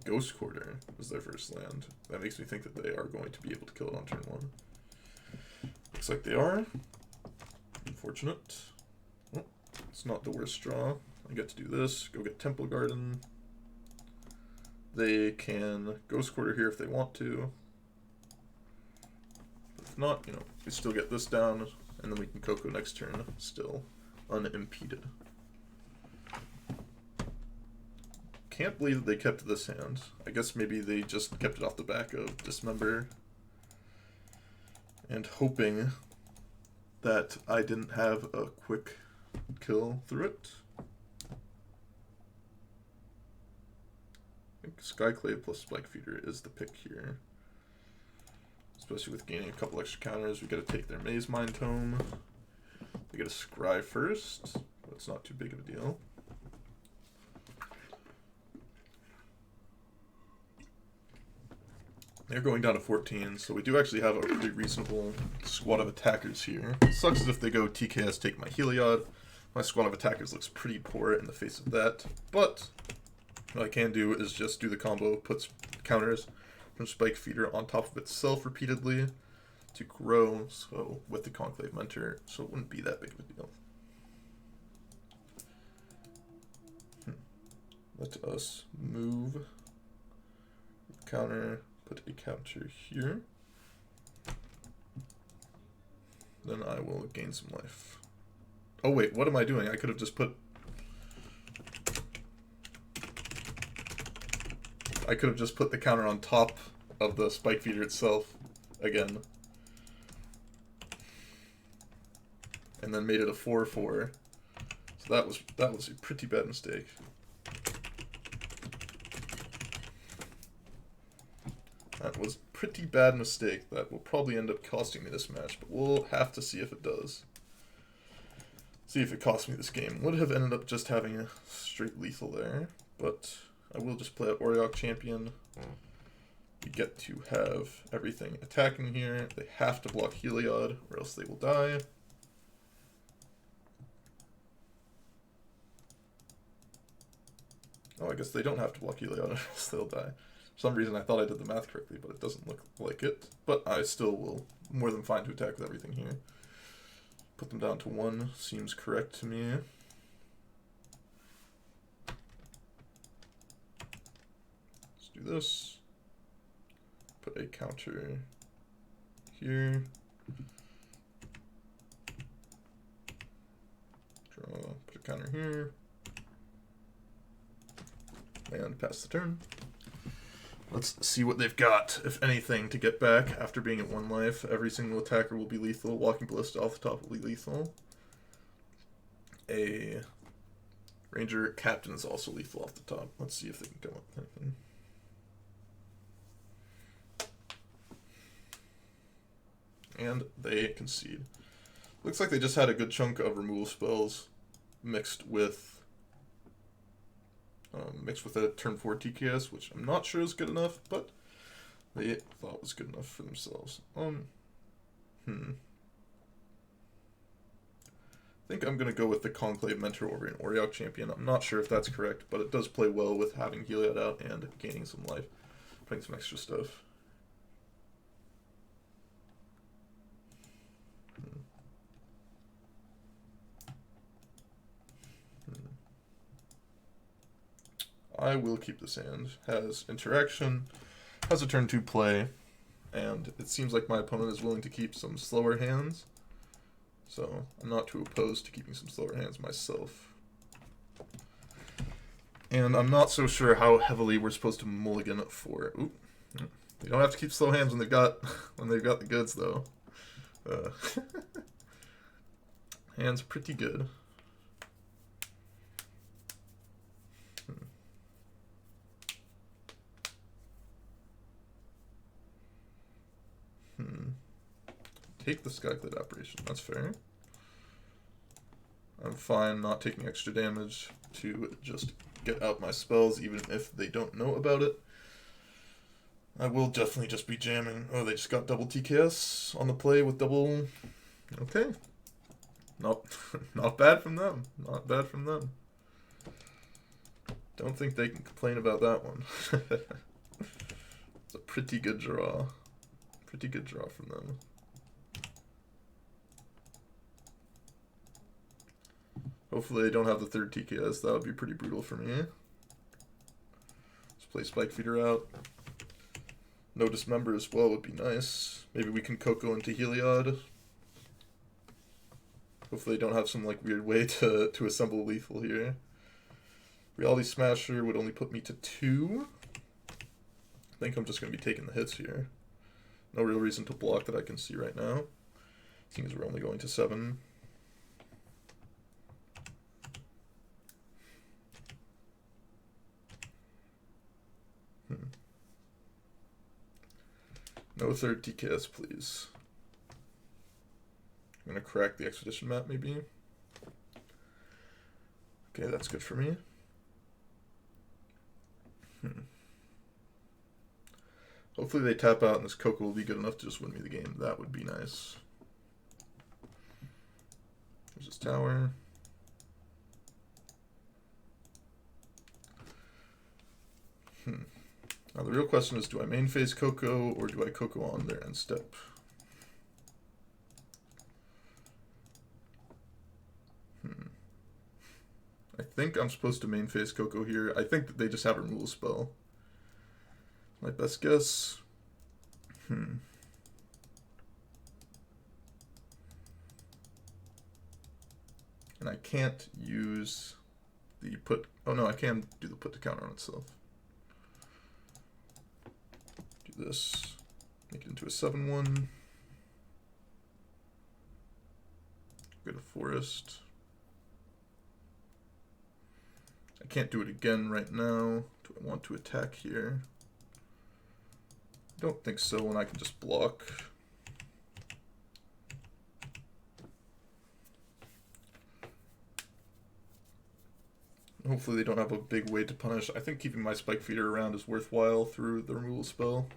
Ghost Quarter was their first land. That makes me think that they are going to be able to kill it on turn 1. Looks like they are. Unfortunate. Well, it's not the worst draw. I get to do this. Go get Temple Garden. They can Ghost Quarter here if they want to. If not, we still get this down, and then we can Coco next turn, still unimpeded. Can't believe that they kept this hand. I guess maybe they just kept it off the back of Dismember, and hoping that I didn't have a quick kill through it. I think Skyclave plus Spike Feeder is the pick here. Especially with gaining a couple extra counters. We gotta take their Maze Mind Tome. They get a Scry first, but it's not too big of a deal. They're going down to 14, so we do actually have a pretty reasonable squad of attackers here. It sucks as if they go TKS, take my Heliod. My squad of attackers looks pretty poor in the face of that, but what I can do is just do the combo, put counters from Spike Feeder on top of itself repeatedly to grow, so with the Conclave Mentor, so it wouldn't be that big of a deal. Let us move, counter, put a counter here. Then I will gain some life. Oh wait, what am I doing? I could have just put... the counter on top of the Spike Feeder itself again. And then made it a 4/4. So that was a pretty bad mistake. That was a pretty bad mistake. That will probably end up costing me this match, but we'll have to see if it does. See if it costs me this game. Would have ended up just having a straight lethal there, but I will just play out Heliod Champion. We get to have everything attacking here. They have to block Heliod, or else they will die. Oh, I guess they don't have to block Heliod, else they'll die. For some reason I thought I did the math correctly, but it doesn't look like it. But I still will more than fine to attack with everything here. Put them down to 1 seems correct to me. Let's do this. Put a counter here. Draw, put a counter here. And pass the turn. Let's see what they've got, if anything, to get back after being at 1 life. Every single attacker will be lethal. Walking Ballista off the top will be lethal. A Ranger Captain is also lethal off the top. Let's see if they can come up with anything. And they concede. Looks like they just had a good chunk of removal spells mixed with a turn 4 TKS, which I'm not sure is good enough, but they thought was good enough for themselves. I think I'm going to go with the Conclave Mentor over an Oriok Champion. I'm not sure if that's correct, but it does play well with having Heliod out and gaining some life, putting some extra stuff. I will keep this hand. Has interaction, has a turn 2 play, and it seems like my opponent is willing to keep some slower hands. So I'm not too opposed to keeping some slower hands myself. And I'm not so sure how heavily we're supposed to mulligan for it. Oop. You don't have to keep slow hands when they've got the goods though. Hand's pretty good. Take the Skyclave Apparition, that's fair. I'm fine not taking extra damage to just get out my spells, even if they don't know about it. I will definitely just be jamming. Oh, they just got double TKS on the play with double... Okay. Not bad from them. Not bad from them. Don't think they can complain about that one. It's a pretty good draw. Pretty good draw from them. Hopefully they don't have the 3rd TKS. That would be pretty brutal for me. Let's play Spike Feeder out. No Dismember as well would be nice. Maybe we can Coco into Heliod. Hopefully they don't have some like weird way to assemble lethal here. Reality Smasher would only put me to 2. I think I'm just going to be taking the hits here. No real reason to block that I can see right now. Seeing as we're only going to 7. No 3rd TKS, please. I'm going to crack the Expedition map, maybe. Okay, that's good for me. Hopefully they tap out and this Coco will be good enough to just win me the game. That would be nice. There's this tower. Now the real question is, do I main phase Coco or do I Coco on their end step? I think I'm supposed to main phase Coco here. I think that they just have a removal spell. My best guess. And I can't use the put... Oh no, I can do the put to counter on itself. Do this. Make it into a 7/1. Go to Forest. I can't do it again right now. Do I want to attack here? I don't think so, and I can just block. Hopefully they don't have a big way to punish. I think keeping my Spike Feeder around is worthwhile through the removal spell.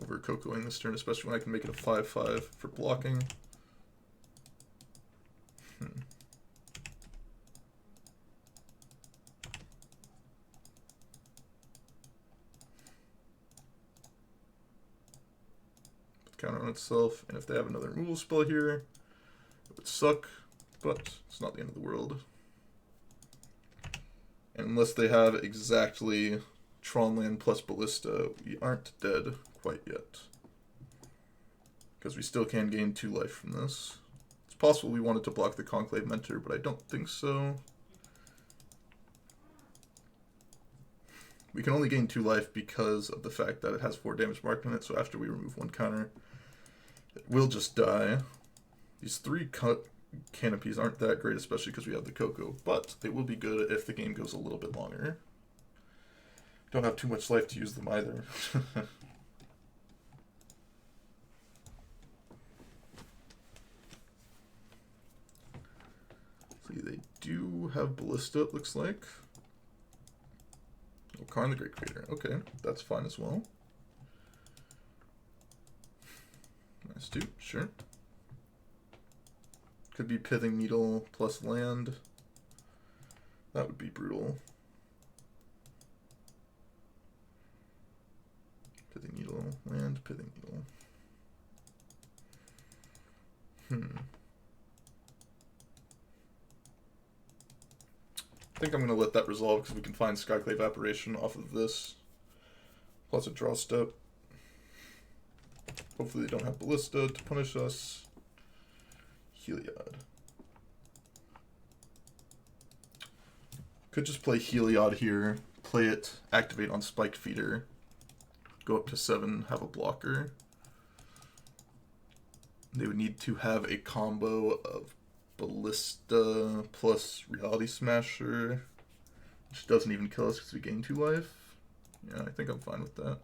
Over Cocoing this turn, especially when I can make it a 5/5 for blocking. counter on itself, and if they have another removal spell here, it would suck, but it's not the end of the world. And unless they have exactly Tronland plus Ballista, we aren't dead quite yet. Because we still can gain 2 life from this. It's possible we wanted to block the Conclave Mentor, but I don't think so. We can only gain 2 life because of the fact that it has 4 damage marked on it, so after we remove 1 counter, it will just die. These 3 canopies aren't that great, especially because we have the Cocoa, but they will be good if the game goes a little bit longer. Don't have too much life to use them either. See, they do have Ballista, it looks like. Oh, Karn the Great Creator. Okay, that's fine as well. Nice too, sure. Could be Pithing Needle plus land. That would be brutal. Pithing Needle, land, Pithing Needle. I think I'm going to let that resolve because we can find Skyclave Apparition off of this. Plus a draw step. Hopefully they don't have Ballista to punish us. Heliod. Could just play Heliod here. Play it, activate on Spiked Feeder. Go up to 7, have a blocker. They would need to have a combo of Ballista plus Reality Smasher, which doesn't even kill us because we gain 2 life. Yeah, I think I'm fine with that.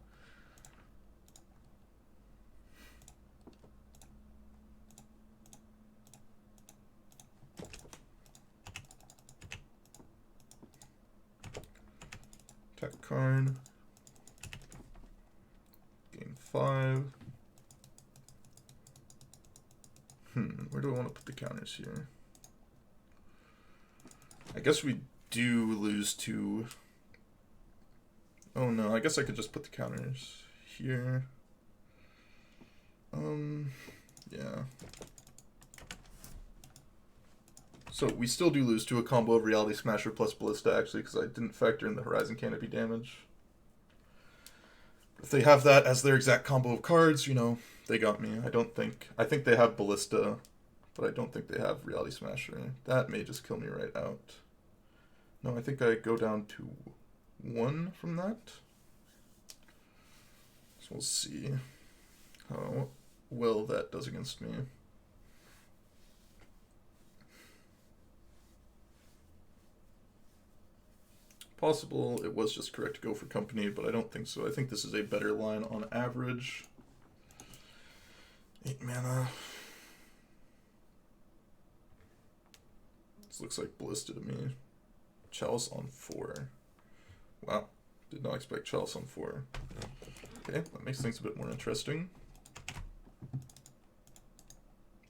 Attack Karn. Gain 5. Where do I want to put the counters here? I guess we do lose to... Oh no, I guess I could just put the counters here. Yeah. So we still do lose to a combo of Reality Smasher plus Ballista, actually, because I didn't factor in the Horizon Canopy damage. If they have that as their exact combo of cards, you know, they got me. I think they have Ballista, but I don't think they have Reality Smasher. That may just kill me right out. No, I think I go down to 1 from that. So we'll see how well that does against me. Possible it was just correct to go for company, but I don't think so. I think this is a better line on average. 8 mana. This looks like Ballista to me. Chalice on 4. Wow, did not expect Chalice on 4. Okay, that makes things a bit more interesting.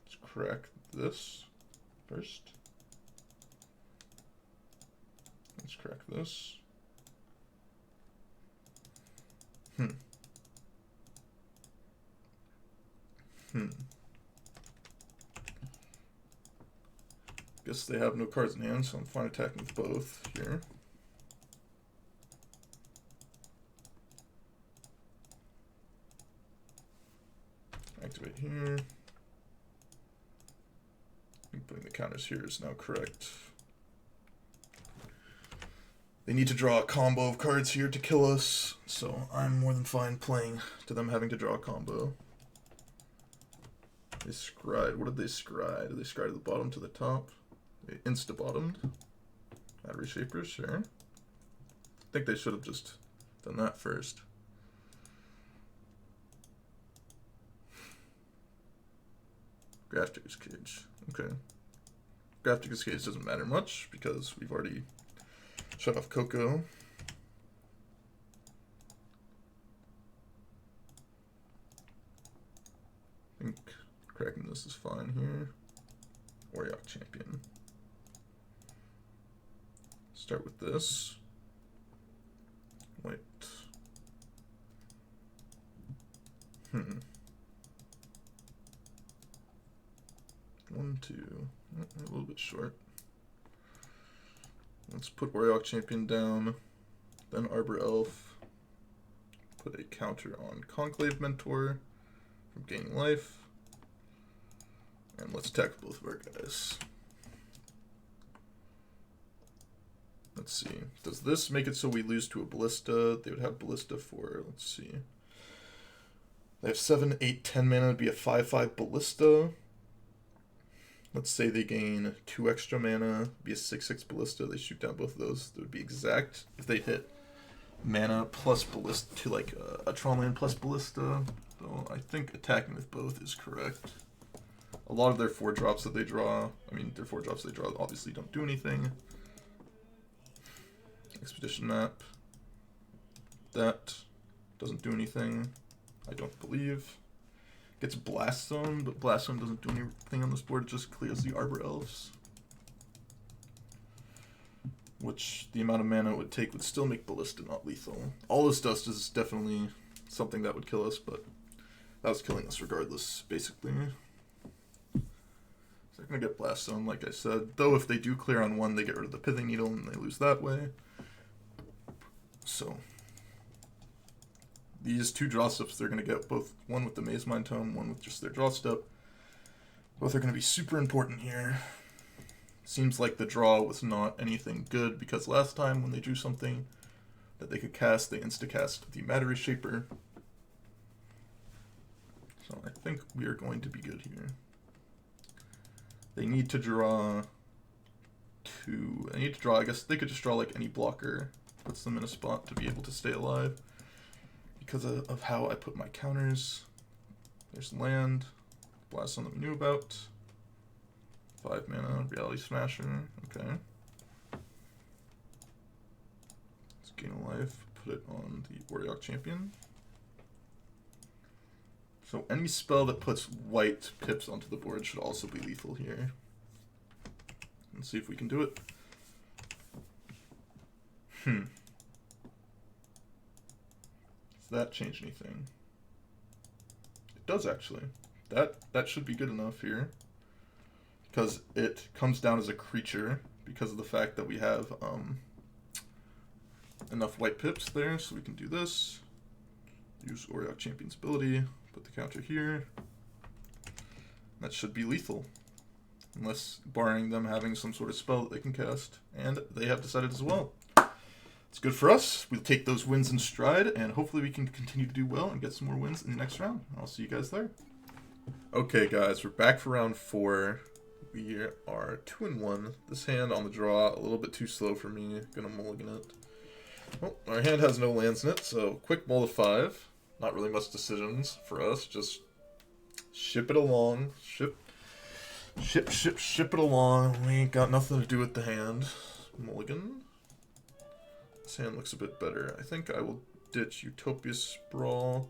Let's crack this first. Let's crack this. Guess they have no cards in hand, so I'm fine attacking with both here. Activate here. Putting the counters here is now correct. They need to draw a combo of cards here to kill us, so I'm more than fine playing to them having to draw a combo. They scryed. What did they scry? Did they scry to the bottom to the top? They insta-bottomed. Battery Shapers, sure. I think they should have just done that first. Grafdigger's Cage. Okay. Grafdigger's Cage doesn't matter much because we've already shut off Cocoa. I think cracking this is fine here. Warrior Champion. Start with this. Wait. 1, 2. A little bit short. Let's put Warrior Champion down, then Arbor Elf. Put a counter on Conclave Mentor from gaining life. And let's attack both of our guys. Let's see. Does this make it so we lose to a Ballista? They would have Ballista for, let's see. They have 7, 8, 10 mana. It would be a 5/5 Ballista. Let's say they gain 2 extra mana. Be a 6/6 Ballista. They shoot down both of those. That would be exact if they hit mana plus Ballista to like a Tron land plus Ballista. So I think attacking with both is correct. A lot of their 4-drops that they draw, their 4-drops they draw obviously don't do anything. Expedition Map. That doesn't do anything, I don't believe. Gets Blast Zone, but Blast Zone doesn't do anything on this board, it just clears the Arbor Elves. Which the amount of mana it would take would still make Ballista not lethal. All this dust is definitely something that would kill us, but that was killing us regardless, basically. So they're going to get Blast Zone, like I said. Though if they do clear on 1, they get rid of the Pithing Needle and they lose that way. So these 2 draw steps, they're going to get both, one with the Maze Mind Tome, one with just their draw step. Both are going to be super important here. Seems like the draw was not anything good, because last time when they drew something that they could cast, they insta-cast the Matter Shaper. So I think we are going to be good here. They need to draw 2. I guess they could just draw like any blocker. Puts them in a spot to be able to stay alive. Because of how I put my counters. There's land. Blast Zone that we knew about. 5 mana, Reality Smasher. Okay. Let's gain a life. Put it on the Warrior Champion. So any spell that puts white pips onto the board should also be lethal here. Let's see if we can do it. Does that change anything? It does actually. That should be good enough here. Because it comes down as a creature because of the fact that we have enough white pips there, so we can do this. Use Warrior Champion's ability, put the counter here. That should be lethal. Unless, barring them having some sort of spell that they can cast. And they have decided as well. It's good for us. We'll take those wins in stride, and hopefully we can continue to do well and get some more wins in the next round. I'll see you guys there. Okay guys, we're back for round 4. We are 2-1. This hand on the draw, a little bit too slow for me. Gonna mulligan it. Well, our hand has no lands in it, so quick mull to 5. Not really much decisions for us. Just ship it along. Ship it along. We ain't got nothing to do with the hand. Mulligan. This hand looks a bit better. I think I will ditch Utopia Sprawl.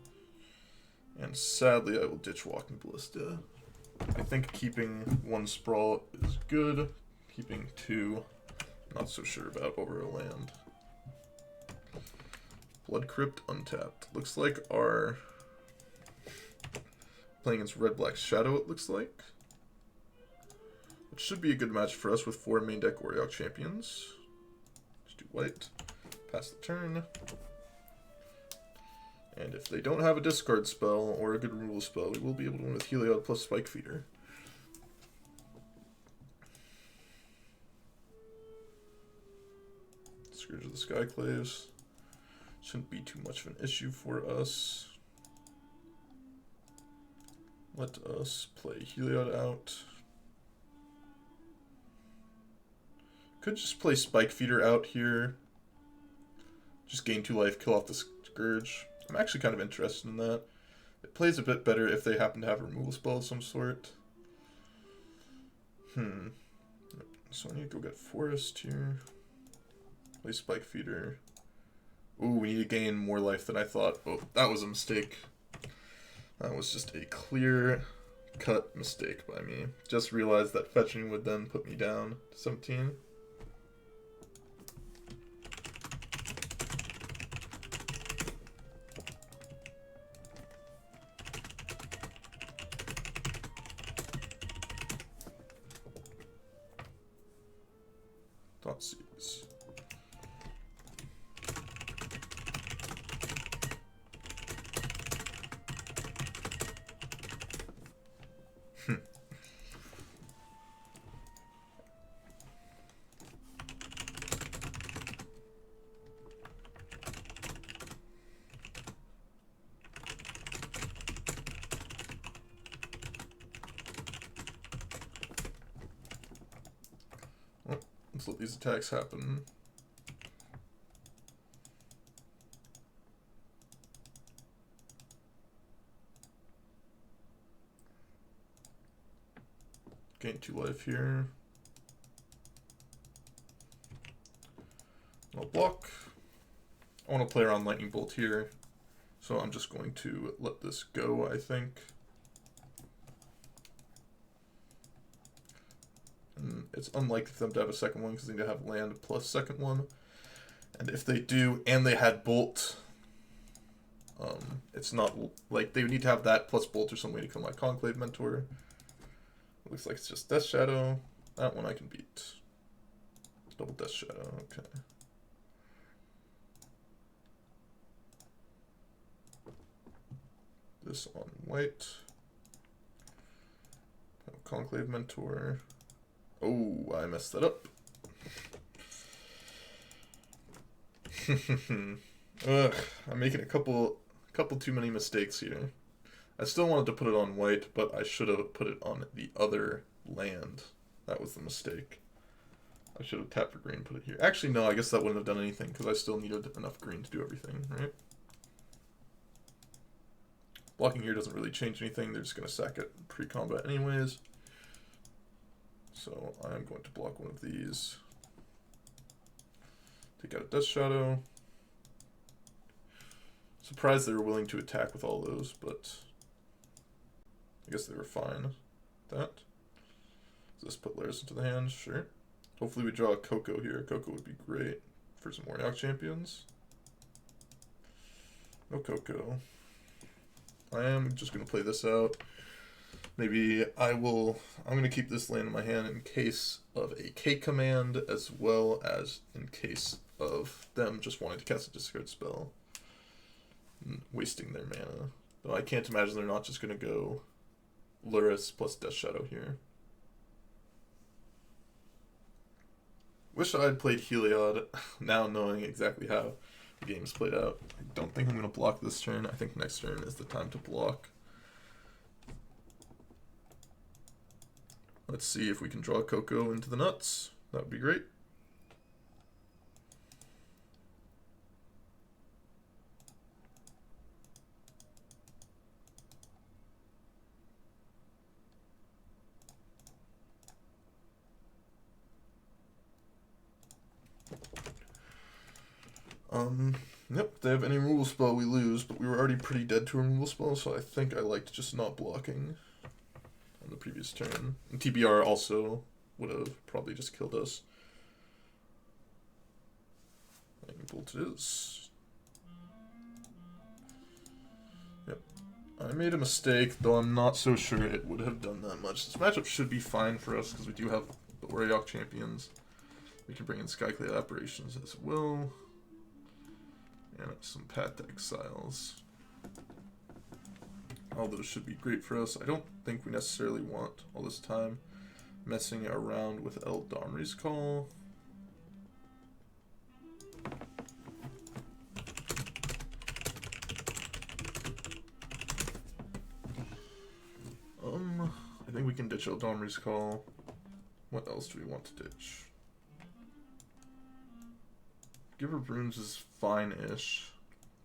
And sadly, I will ditch Walking Ballista. I think keeping 1 Sprawl is good. Keeping 2, not so sure about over a land. Blood Crypt untapped. Looks like our playing against Red-Black Shadow, it looks like. Which should be a good match for us with 4 main deck Warrior Champions. Just do white. Pass the turn. And if they don't have a discard spell or a good removal spell, we will be able to win with Heliod plus Spike Feeder. Scourge of the Skyclaves. Shouldn't be too much of an issue for us. Let us play Heliod out. Could just play Spike Feeder out here. Just gain 2 life, kill off the Scourge. I'm actually kind of interested in that. It plays a bit better if they happen to have a removal spell of some sort. So I need to go get Forest here. Play Spike Feeder. Ooh, we need to gain more life than I thought. Oh, that was a mistake. That was just a clear-cut mistake by me. Just realized that fetching would then put me down to 17. Let's let these attacks happen. Gain 2 life here. I'll block. I want to play around Lightning Bolt here, so I'm just going to let this go, I think. And it's unlikely for them to have a second one because they need to have land plus second one. And if they do, and they had Bolt, it's not like they would need to have that plus Bolt or some way to kill my Conclave Mentor. It looks like it's just Death Shadow. That one I can beat. Double Death Shadow, okay. This on white. Conclave Mentor. Oh, I messed that up. Ugh, I'm making a couple too many mistakes here. I still wanted to put it on white, but I should have put it on the other land. That was the mistake. I should have tapped for green and put it here. Actually, no, I guess that wouldn't have done anything because I still needed enough green to do everything, right? Blocking here doesn't really change anything. They're just going to sack it pre-combat anyways. So I'm going to block one of these. Take out a Death Shadow. Surprised they were willing to attack with all those, but I guess they were fine with that. Does this put layers into the hand? Sure. Hopefully we draw a Coco here. Coco would be great for some Warlock champions. No Coco. I am just going to play this out. Maybe I'm going to keep this land in my hand in case of a K command, as well as in case of them just wanting to cast a discard spell. And wasting their mana. Though I can't imagine they're not just going to go Luris plus Death Shadow here. Wish I had played Heliod, now knowing exactly how the game's played out. I don't think I'm going to block this turn. I think next turn is the time to block. Let's see if we can draw Coco into the nuts. That would be great. Yep, if they have any removal spell, we lose, but we were already pretty dead to a removal spell, so I think I liked just not blocking on the previous turn. And TBR also would have probably just killed us. Lightning Bolt it is. Yep. I made a mistake, though I'm not so sure it would have done that much. This matchup should be fine for us, because we do have the Warlock champions. We can bring in Skyclave Apparitions as well. And some Path Exiles. All those should be great for us. I don't think we necessarily want all this time messing around with Eldamri's Call. I think we can ditch Eldamri's Call. What else do we want to ditch? Giver of Runes is fine-ish.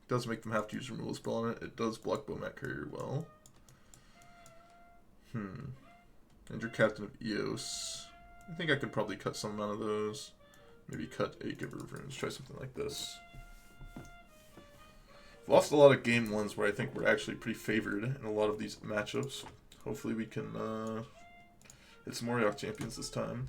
It does make them have to use removal spell on it. It does block Bowmat Courier well. And your Captain of Eos. I think I could probably cut some amount of those. Maybe cut a Giver of Runes. Try something like this. I've lost a lot of game ones where I think we're actually pretty favored in a lot of these matchups. Hopefully we can hit some Warlock champions this time.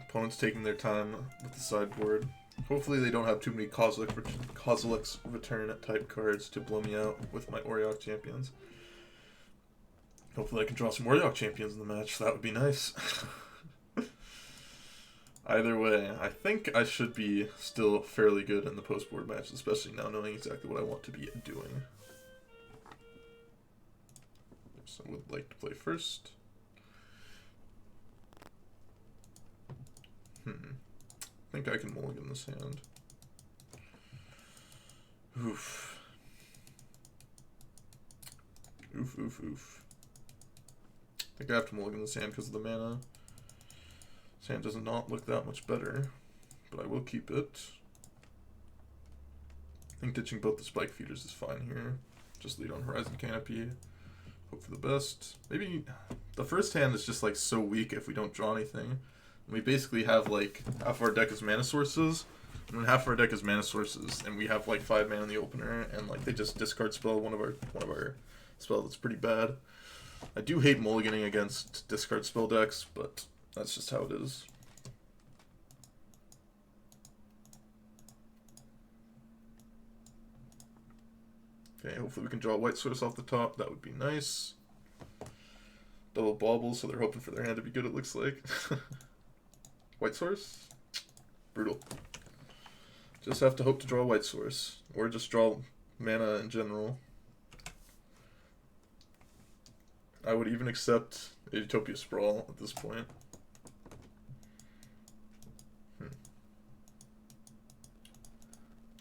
Opponent's taking their time with the sideboard. Hopefully they don't have too many Kozilek's Return type cards to blow me out with my Warlock champions. Hopefully I can draw some Warlock champions in the match. That would be nice. Either way, I think I should be still fairly good in the post-board match, especially now knowing exactly what I want to be doing. I would like to play first. I think I can mulligan this hand. Oof. Oof, oof, oof. I think I have to mulligan this hand because of the mana. This hand does not look that much better, but I will keep it. I think ditching both the spike feeders is fine here. Just lead on Horizon Canopy. Hope for the best. Maybe the first hand is just like so weak if we don't draw anything. We basically have like half our deck is mana sources, and then half our deck is mana sources, and we have like 5 mana in the opener, and like they just discard spell one of our spells that's pretty bad. I do hate mulliganing against discard spell decks, but that's just how it is. Okay, hopefully we can draw a white source off the top. That would be nice. Double bauble, so they're hoping for their hand to be good, it looks like. White source? Brutal. Just have to hope to draw a white source. Or just draw mana in general. I would even accept a Utopia Sprawl at this point.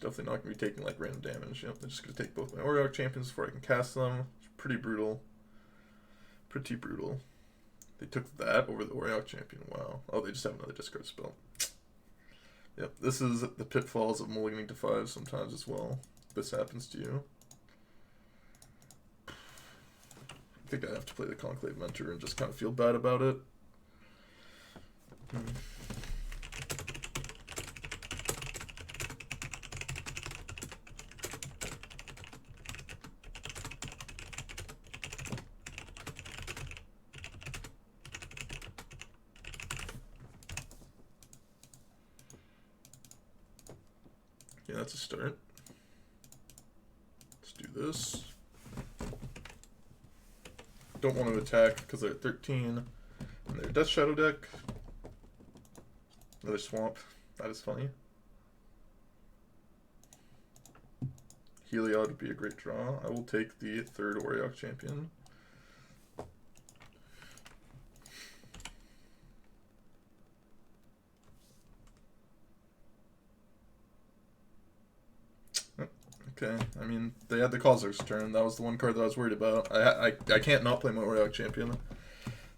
Definitely not going to be taking like random damage. Yep, I'm just going to take both my Aureok Champions before I can cast them. It's pretty brutal. Pretty brutal. They took that over the Aureok Champion. Wow. Oh, they just have another discard spell. Yep, this is the pitfalls of mulliganing to 5 sometimes as well. This happens to you. I think I have to play the Conclave Mentor and just kind of feel bad about it. Yeah, that's a start. Let's do this. Don't want to attack because they're at 13. And they're Death Shadow deck. Another swamp. That is funny. Heliod would be a great draw. I will take the 3rd Aureok Champion. Okay, I mean, they had the Kozark's turn. That was the one card that I was worried about. I can't not play my Aureok Champion.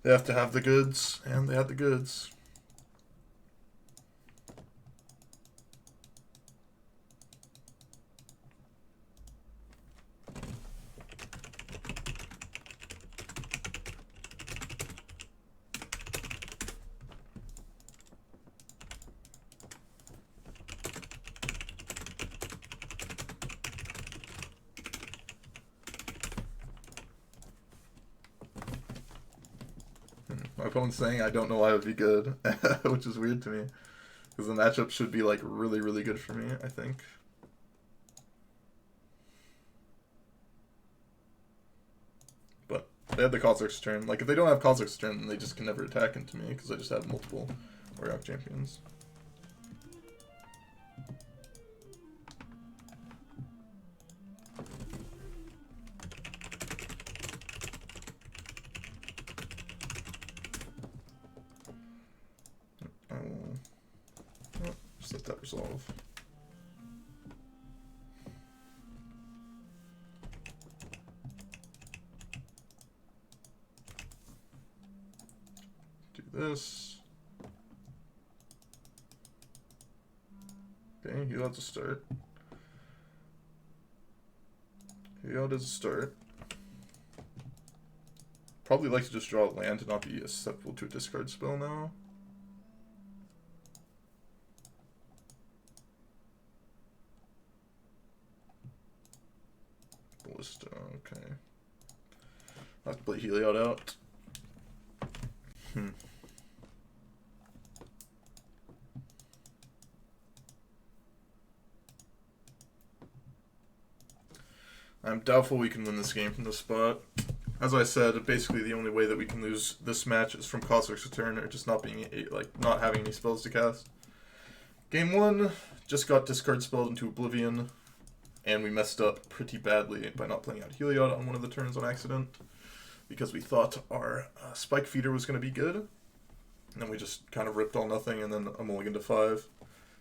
They have to have the goods, and they had the goods. My opponent's saying I don't know why it would be good, which is weird to me. Because the matchup should be like really, really good for me, I think. But they had the Kozark's turn. Like if they don't have Kozark's turn, then they just can never attack into me because I just have multiple Aureok Champions. Just let that resolve. Do this. Okay, Heliod's a start. Heliod is a start. Probably like to just draw a land to not be susceptible to a discard spell now. Ballista, okay. I'll have to play Heliod out. I'm doubtful we can win this game from this spot. As I said, basically the only way that we can lose this match is from Kozark's return or just not being not having any spells to cast. Game 1 just got discard spelled into Oblivion, and we messed up pretty badly by not playing out Heliod on one of the turns on accident. because we thought our spike feeder was going to be good. And then we just kind of ripped all nothing, and then a mulligan to 5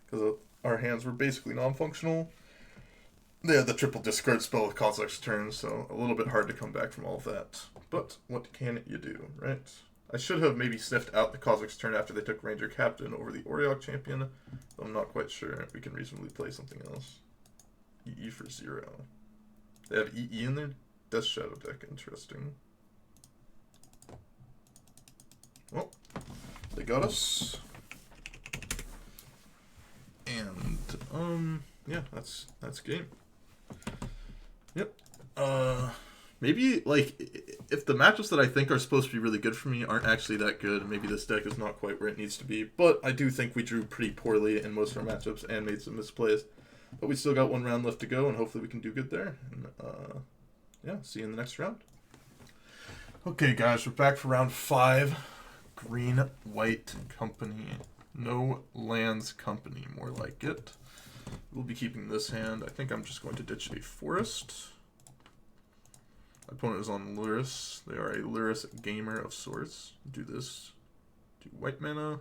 because our hands were basically non-functional. They had the triple discard spell with Kozilek's turn, so a little bit hard to come back from all of that. But what can you do, right? I should have maybe sniffed out the Kozilek's turn after they took Ranger Captain over the Oriok Champion, but I'm not quite sure. We can reasonably play something else. EE for 0. They have EE in their Death Shadow deck. Interesting. Well, they got us. And, yeah, that's game. Yep. Maybe, like, if the matchups that I think are supposed to be really good for me aren't actually that good, maybe this deck is not quite where it needs to be. But I do think we drew pretty poorly in most of our matchups and made some misplays. But we still got one round left to go, and hopefully we can do good there. And, yeah, see you in the next round. Okay, guys, we're back for round 5. Green-White Company. No lands company, more like it. We'll be keeping this hand. I think I'm just going to ditch a forest. My opponent is on Luris. They are a Luris gamer of sorts. Do this. Do white mana.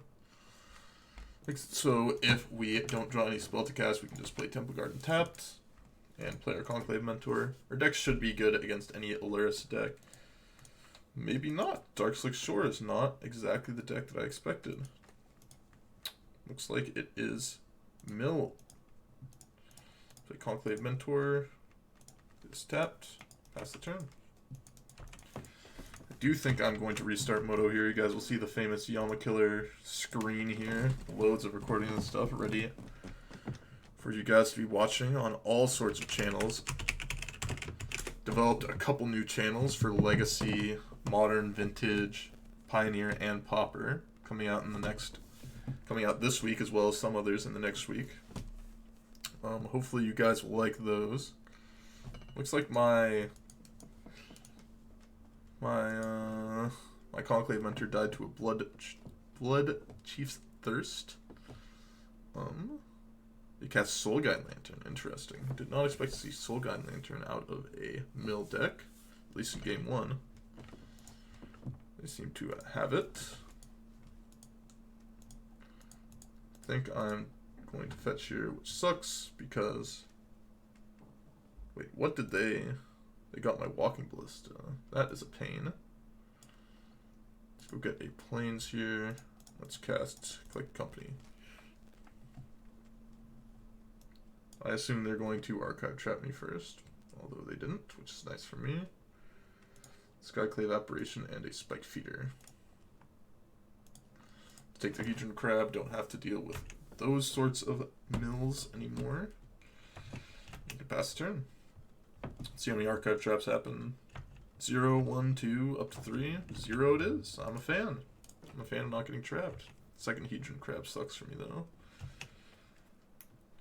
So if we don't draw any spell to cast, we can just play Temple Garden tapped and play our Conclave Mentor. Our deck should be good against any Luris deck. Maybe not. Darkslick Shore is not exactly the deck that I expected. Looks like it is Mill. Play Conclave Mentor. It's tapped. Pass the turn. I do think I'm going to restart Moto here. You guys will see the famous Yama Killer screen here. Loads of recordings and stuff ready for you guys to be watching on all sorts of channels. Developed a couple new channels for Legacy, Modern, Vintage, Pioneer, and Pauper coming out this week, as well as some others in the next week. Hopefully you guys will like those. Looks like my Conclave Mentor died to a Blood Chief's Thirst. He cast Soul Guide Lantern. Interesting. Did not expect to see Soul Guide Lantern out of a mill deck, at least in game 1. They seem to have it. I think I'm going to fetch here, which sucks because... Wait, what did they... They got my Walking Ballista. That is a pain. Let's go get a Plains here. Let's cast Click Company. I assume they're going to Archive Trap me first, although they didn't, which is nice for me. Skyclave Apparition and a Spike Feeder. Take the Hedron Crab, don't have to deal with those sorts of mills anymore. You can pass the turn. Let's see how many Archive Traps happen. 0, 1, 2, up to 3. 0 it is. I'm a fan. I'm a fan of not getting trapped. Second Hedron Crab sucks for me though.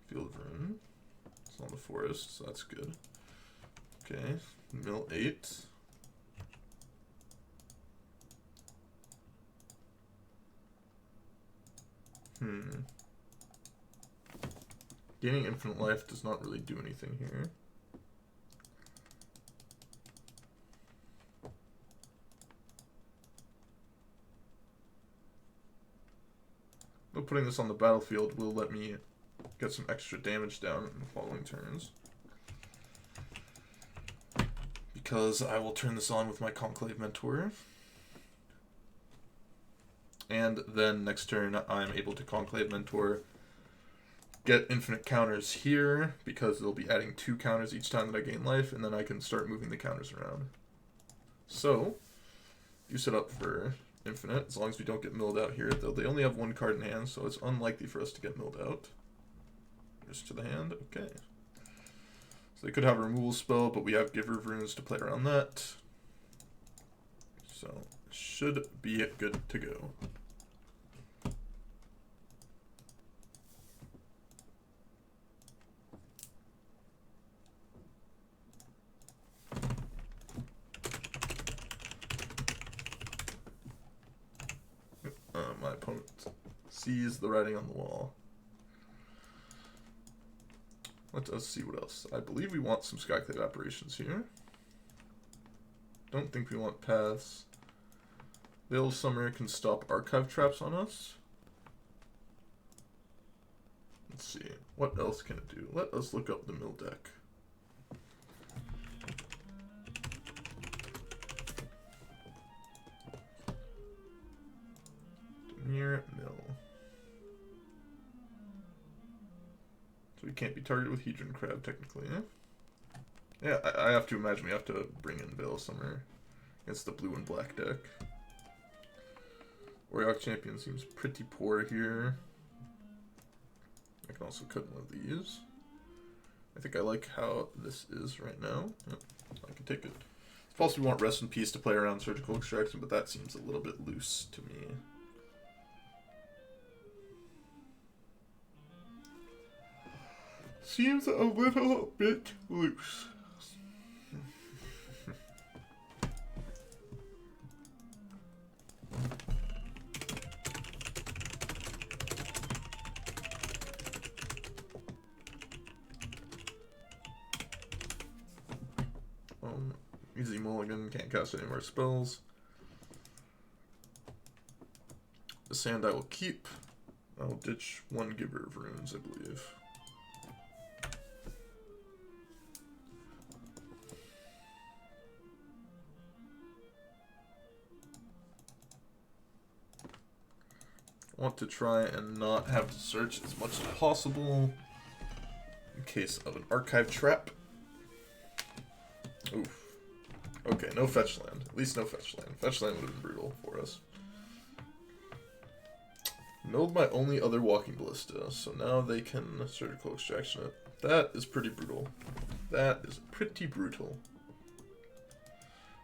Field of Ruin. It's on the forest, so that's good. Okay, mill 8. Gaining infinite life does not really do anything here. But putting this on the battlefield will let me get some extra damage down in the following turns. Because I will turn this on with my Conclave Mentor. And then next turn I'm able to Conclave Mentor, get infinite counters here, because they'll be adding 2 counters each time that I gain life, and then I can start moving the counters around. So, you set up for infinite, as long as we don't get milled out here. Though they only have 1 card in hand, so it's unlikely for us to get milled out. Just to the hand, okay. So they could have a removal spell, but we have Giver of Runes to play around that. So, should be good to go. My opponent sees the writing on the wall. Let us see what else. I believe we want some Skyclave Apparitions here. don't think we want paths. Veil of Summer can stop archive traps on us. Let's see. What else can it do? Let us look up the mill deck. Demir Mill. So we can't be targeted with Hedron Crab, technically, eh? Yeah, I have to imagine we have to bring in Veil of Summer against the blue and black deck. Warrior Champion seems pretty poor here. I can also cut one of these. I think I like how this is right now. Yep, I can take it. It's possible we want Rest in Peace to play around Surgical Extraction, but that seems a little bit loose to me. Seems a little bit loose. Easy mulligan, can't cast any more spells. The sand I will keep. I'll ditch one Giver of Runes, I believe. I want to try and not have to search as much as possible in case of an archive trap. Oof. Okay, no fetch land. At least no fetch land. Fetch land would have been brutal for us. Milled my only other Walking Ballista, so now they can Surgical Extraction it. That is pretty brutal. That is pretty brutal.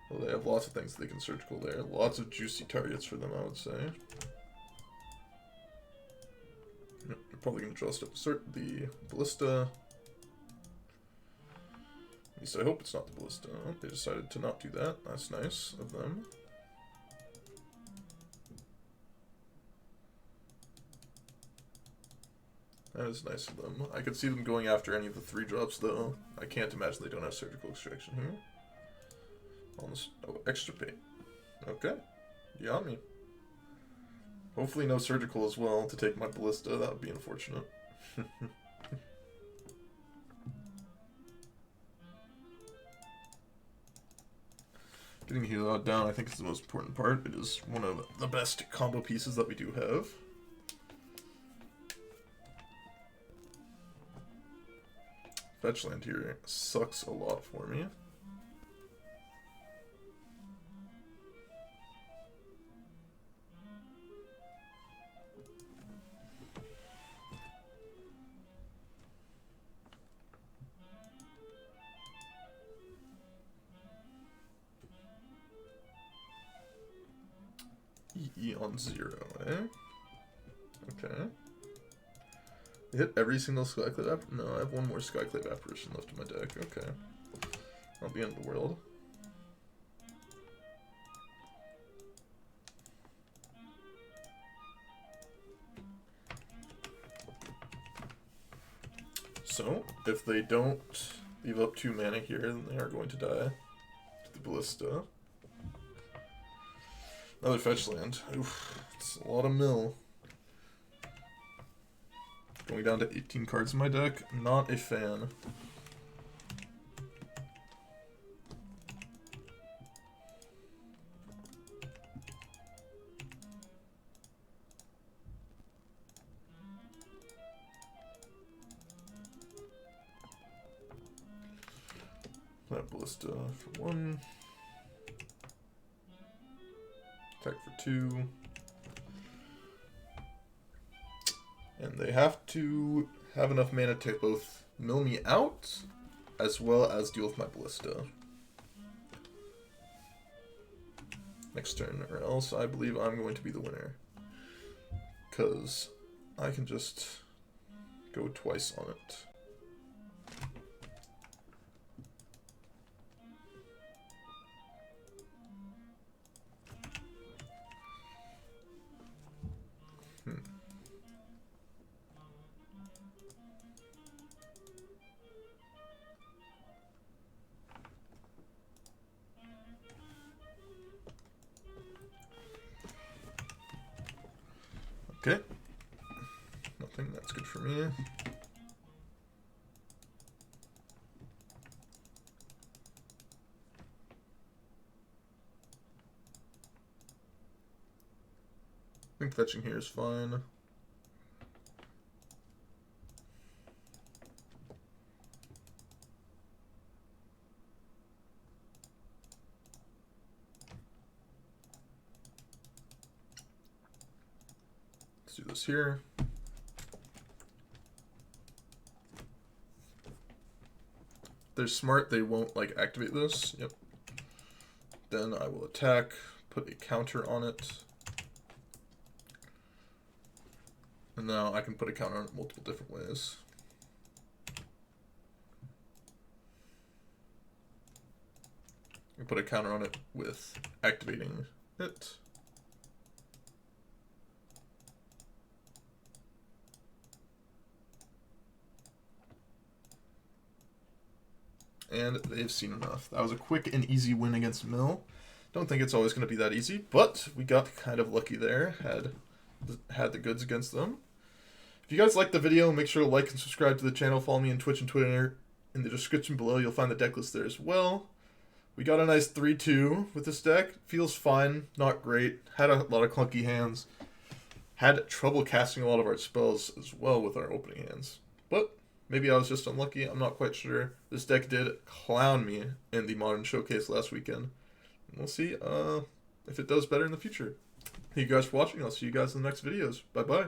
Well, they have lots of things they can Surgical there. Lots of juicy targets for them, I would say. Yep, they're probably going to draw stuff to start the Ballista. At least I hope it's not the Ballista. They decided to not do that. That's nice of them. That is nice of them. I could see them going after any of the 3-drops, though. I can't imagine they don't have Surgical Extraction here. Almost, oh, extra pay. Okay. Yummy. Hopefully no Surgical as well to take my Ballista. That would be unfortunate. Getting Heliod down, I think, is the most important part. It is one of the best combo pieces that we do have. Fetch land here sucks a lot for me. EE on 0, eh? Okay. Hit every single Skyclave App? No, I have one more Skyclave Apparition left in my deck. Okay. Not the end of the world. So, if they don't leave up 2 mana here, then they are going to die to the Ballista. Another fetch land. Oof, it's a lot of mill. Going down to 18 cards in my deck. Not a fan. That Ballista for 1. Attack for 2. And they have to have enough mana to both mill me out, as well as deal with my Ballista. Next turn, or else I believe I'm going to be the winner. Because I can just go twice on it. Okay. Nothing, that's good for me. I think fetching here is fine. Let's do this here. They're smart, they won't like activate this. Yep. Then I will attack, put a counter on it. And now I can put a counter on it multiple different ways. I can put a counter on it with activating it. And they've seen enough. That was a quick and easy win against Mill. Don't think it's always going to be that easy, but we got kind of lucky there. Had the goods against them. If you guys liked the video, make sure to like and subscribe to the channel. Follow me on Twitch and Twitter. In the description below, you'll find the deck list there as well. We got a nice 3-2 with this deck. Feels fine, not great. Had a lot of clunky hands. Had trouble casting a lot of our spells as well with our opening hands. But maybe I was just unlucky. I'm not quite sure. This deck did clown me in the Modern Showcase last weekend. We'll see if it does better in the future. Thank you guys for watching. I'll see you guys in the next videos. Bye-bye.